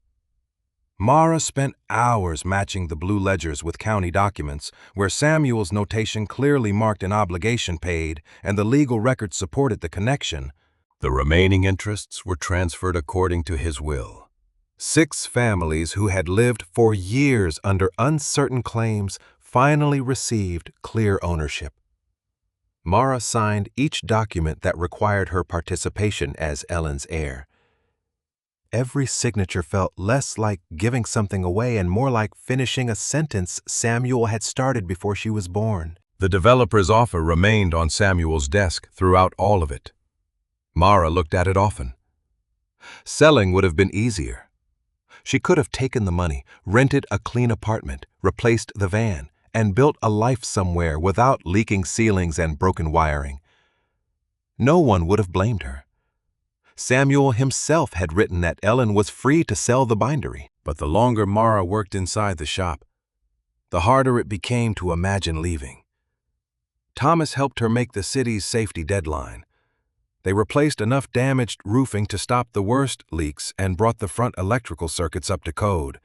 Mara spent hours matching the blue ledgers with county documents, where Samuel's notation clearly marked an obligation paid and the legal records supported the connection. The remaining interests were transferred according to his will. 6 families who had lived for years under uncertain claims finally received clear ownership. Mara signed each document that required her participation as Ellen's heir. Every signature felt less like giving something away and more like finishing a sentence Samuel had started before she was born. The developer's offer remained on Samuel's desk throughout all of it. Mara looked at it often. Selling would have been easier. She could have taken the money, rented a clean apartment, replaced the van, and built a life somewhere without leaking ceilings and broken wiring. No one would have blamed her. Samuel himself had written that Ellen was free to sell the bindery. But the longer Mara worked inside the shop, the harder it became to imagine leaving. Thomas helped her make the city's safety deadline. They replaced enough damaged roofing to stop the worst leaks and brought the front electrical circuits up to code.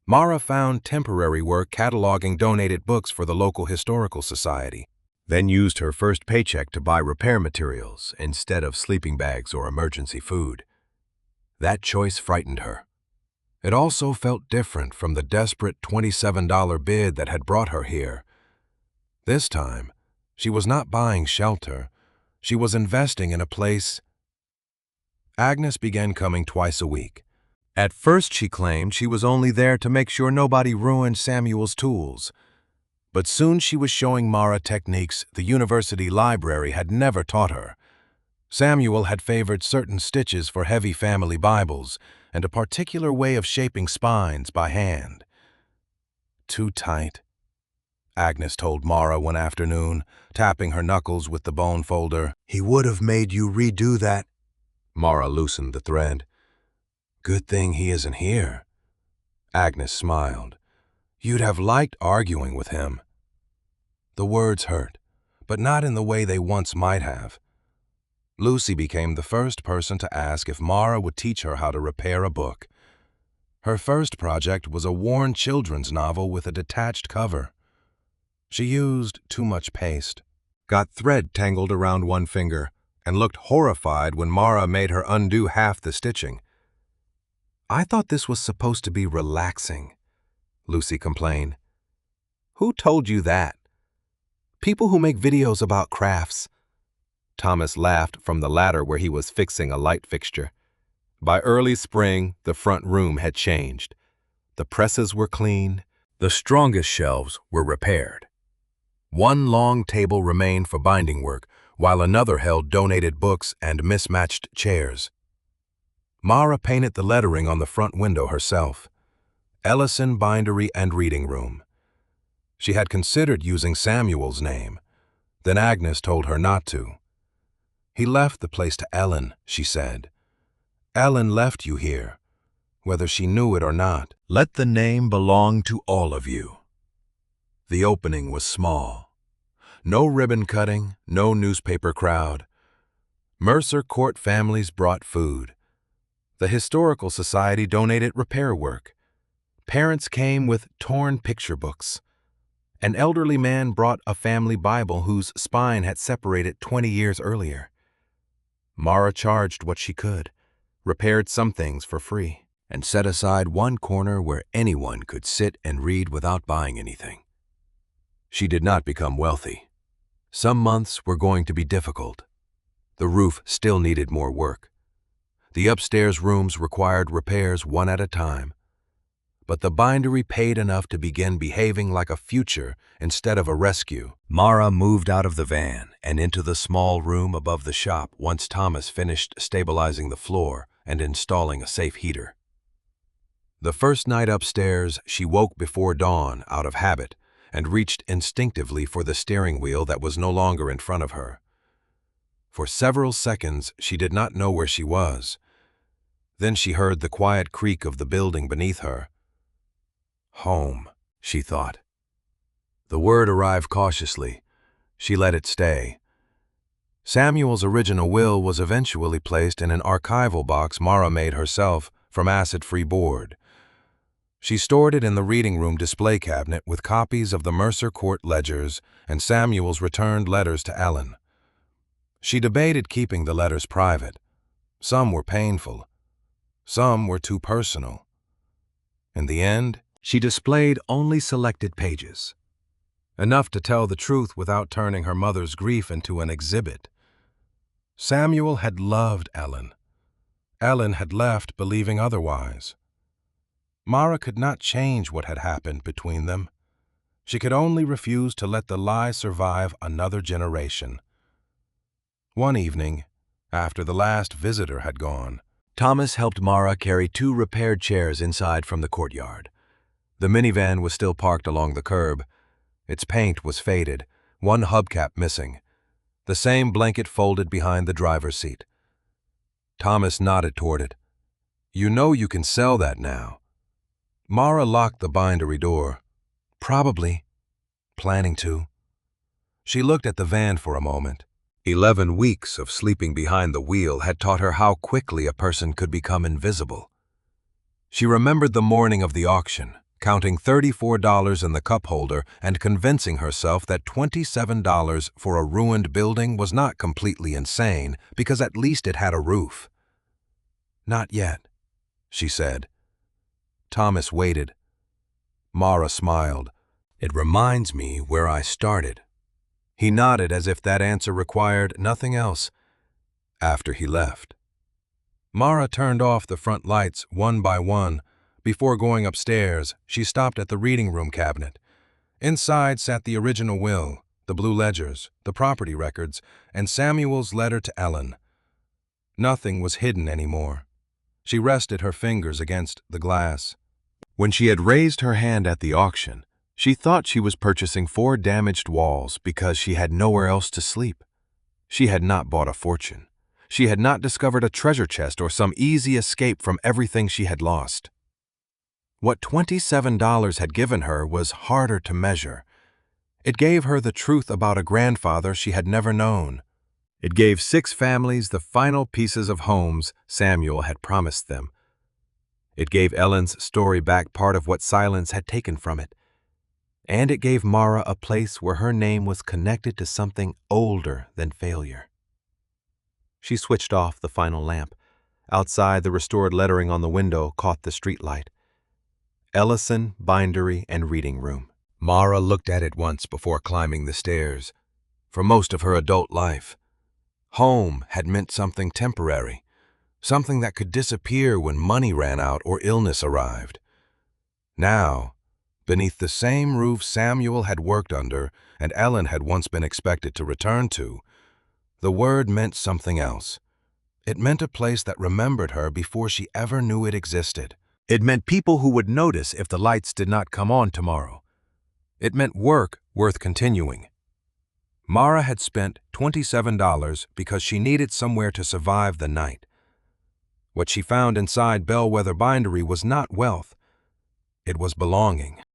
Mara found temporary work cataloging donated books for the local historical society, then used her first paycheck to buy repair materials instead of sleeping bags or emergency food. That choice frightened her. It also felt different from the desperate $27 bid that had brought her here. This time, she was not buying shelter. She was investing in a place. Agnes began coming twice a week. At first, she claimed she was only there to make sure nobody ruined Samuel's tools. But soon she was showing Mara techniques the university library had never taught her. Samuel had favored certain stitches for heavy family Bibles and a particular way of shaping spines by hand. "Too tight," Agnes told Mara one afternoon, tapping her knuckles with the bone folder. "He would have made you redo that." Mara loosened the thread. "Good thing he isn't here." Agnes smiled. "You'd have liked arguing with him." The words hurt, but not in the way they once might have. Lucy became the first person to ask if Mara would teach her how to repair a book. Her first project was a worn children's novel with a detached cover. She used too much paste, got thread tangled around one finger, and looked horrified when Mara made her undo half the stitching. "I thought this was supposed to be relaxing," Lucy complained. "Who told you that? People who make videos about crafts." Thomas laughed from the ladder where he was fixing a light fixture. By early spring, the front room had changed. The presses were clean. The strongest shelves were repaired. One long table remained for binding work, while another held donated books and mismatched chairs. Mara painted the lettering on the front window herself. Ellison Bindery and Reading Room. She had considered using Samuel's name. Then Agnes told her not to. "He left the place to Ellen," she said. "Ellen left you here, whether she knew it or not." "Let the name belong to all of you." The opening was small. No ribbon cutting, no newspaper crowd. Mercer Court families brought food. The Historical Society donated repair work. Parents came with torn picture books. An elderly man brought a family Bible whose spine had separated 20 years earlier. Mara charged what she could, repaired some things for free, and set aside one corner where anyone could sit and read without buying anything. She did not become wealthy. Some months were going to be difficult. The roof still needed more work. The upstairs rooms required repairs one at a time. But the bindery paid enough to begin behaving like a future instead of a rescue. Mara moved out of the van and into the small room above the shop once Thomas finished stabilizing the floor and installing a safe heater. The first night upstairs, she woke before dawn out of habit and reached instinctively for the steering wheel that was no longer in front of her. For several seconds, she did not know where she was. Then she heard the quiet creak of the building beneath her. Home, she thought. The word arrived cautiously. She let it stay. Samuel's original will was eventually placed in an archival box Mara made herself from acid-free board. She stored it in the reading room display cabinet with copies of the Mercer Court ledgers and Samuel's returned letters to Ellen. She debated keeping the letters private. Some were painful. Some were too personal. In the end, she displayed only selected pages, enough to tell the truth without turning her mother's grief into an exhibit. Samuel had loved Ellen. Ellen had left believing otherwise. Mara could not change what had happened between them. She could only refuse to let the lie survive another generation. One evening, after the last visitor had gone, Thomas helped Mara carry 2 repaired chairs inside from the courtyard. The minivan was still parked along the curb. Its paint was faded, one hubcap missing. The same blanket folded behind the driver's seat. Thomas nodded toward it. "You know you can sell that now." Mara locked the bindery door. "Probably. Planning to." She looked at the van for a moment. 11 weeks of sleeping behind the wheel had taught her how quickly a person could become invisible. She remembered the morning of the auction, counting $34 in the cup holder and convincing herself that $27 for a ruined building was not completely insane because at least it had a roof. "Not yet," she said. Thomas waited. Mara smiled. "It reminds me where I started." He nodded as if that answer required nothing else. After he left, Mara turned off the front lights one by one. Before going upstairs, she stopped at the reading room cabinet. Inside sat the original will, the blue ledgers, the property records, and Samuel's letter to Ellen. Nothing was hidden anymore. She rested her fingers against the glass. When she had raised her hand at the auction, she thought she was purchasing 4 damaged walls because she had nowhere else to sleep. She had not bought a fortune. She had not discovered a treasure chest or some easy escape from everything she had lost. What $27 had given her was harder to measure. It gave her the truth about a grandfather she had never known. It gave 6 families the final pieces of homes Samuel had promised them. It gave Ellen's story back part of what silence had taken from it. And it gave Mara a place where her name was connected to something older than failure. She switched off the final lamp. Outside, the restored lettering on the window caught the streetlight. Ellison, Bindery, and Reading Room. Mara looked at it once before climbing the stairs. For most of her adult life, home had meant something temporary, something that could disappear when money ran out or illness arrived. Now, beneath the same roof Samuel had worked under and Ellen had once been expected to return to, the word meant something else. It meant a place that remembered her before she ever knew it existed. It meant people who would notice if the lights did not come on tomorrow. It meant work worth continuing. Mara had spent $27 because she needed somewhere to survive the night. What she found inside Bellwether Bindery was not wealth. It was belonging.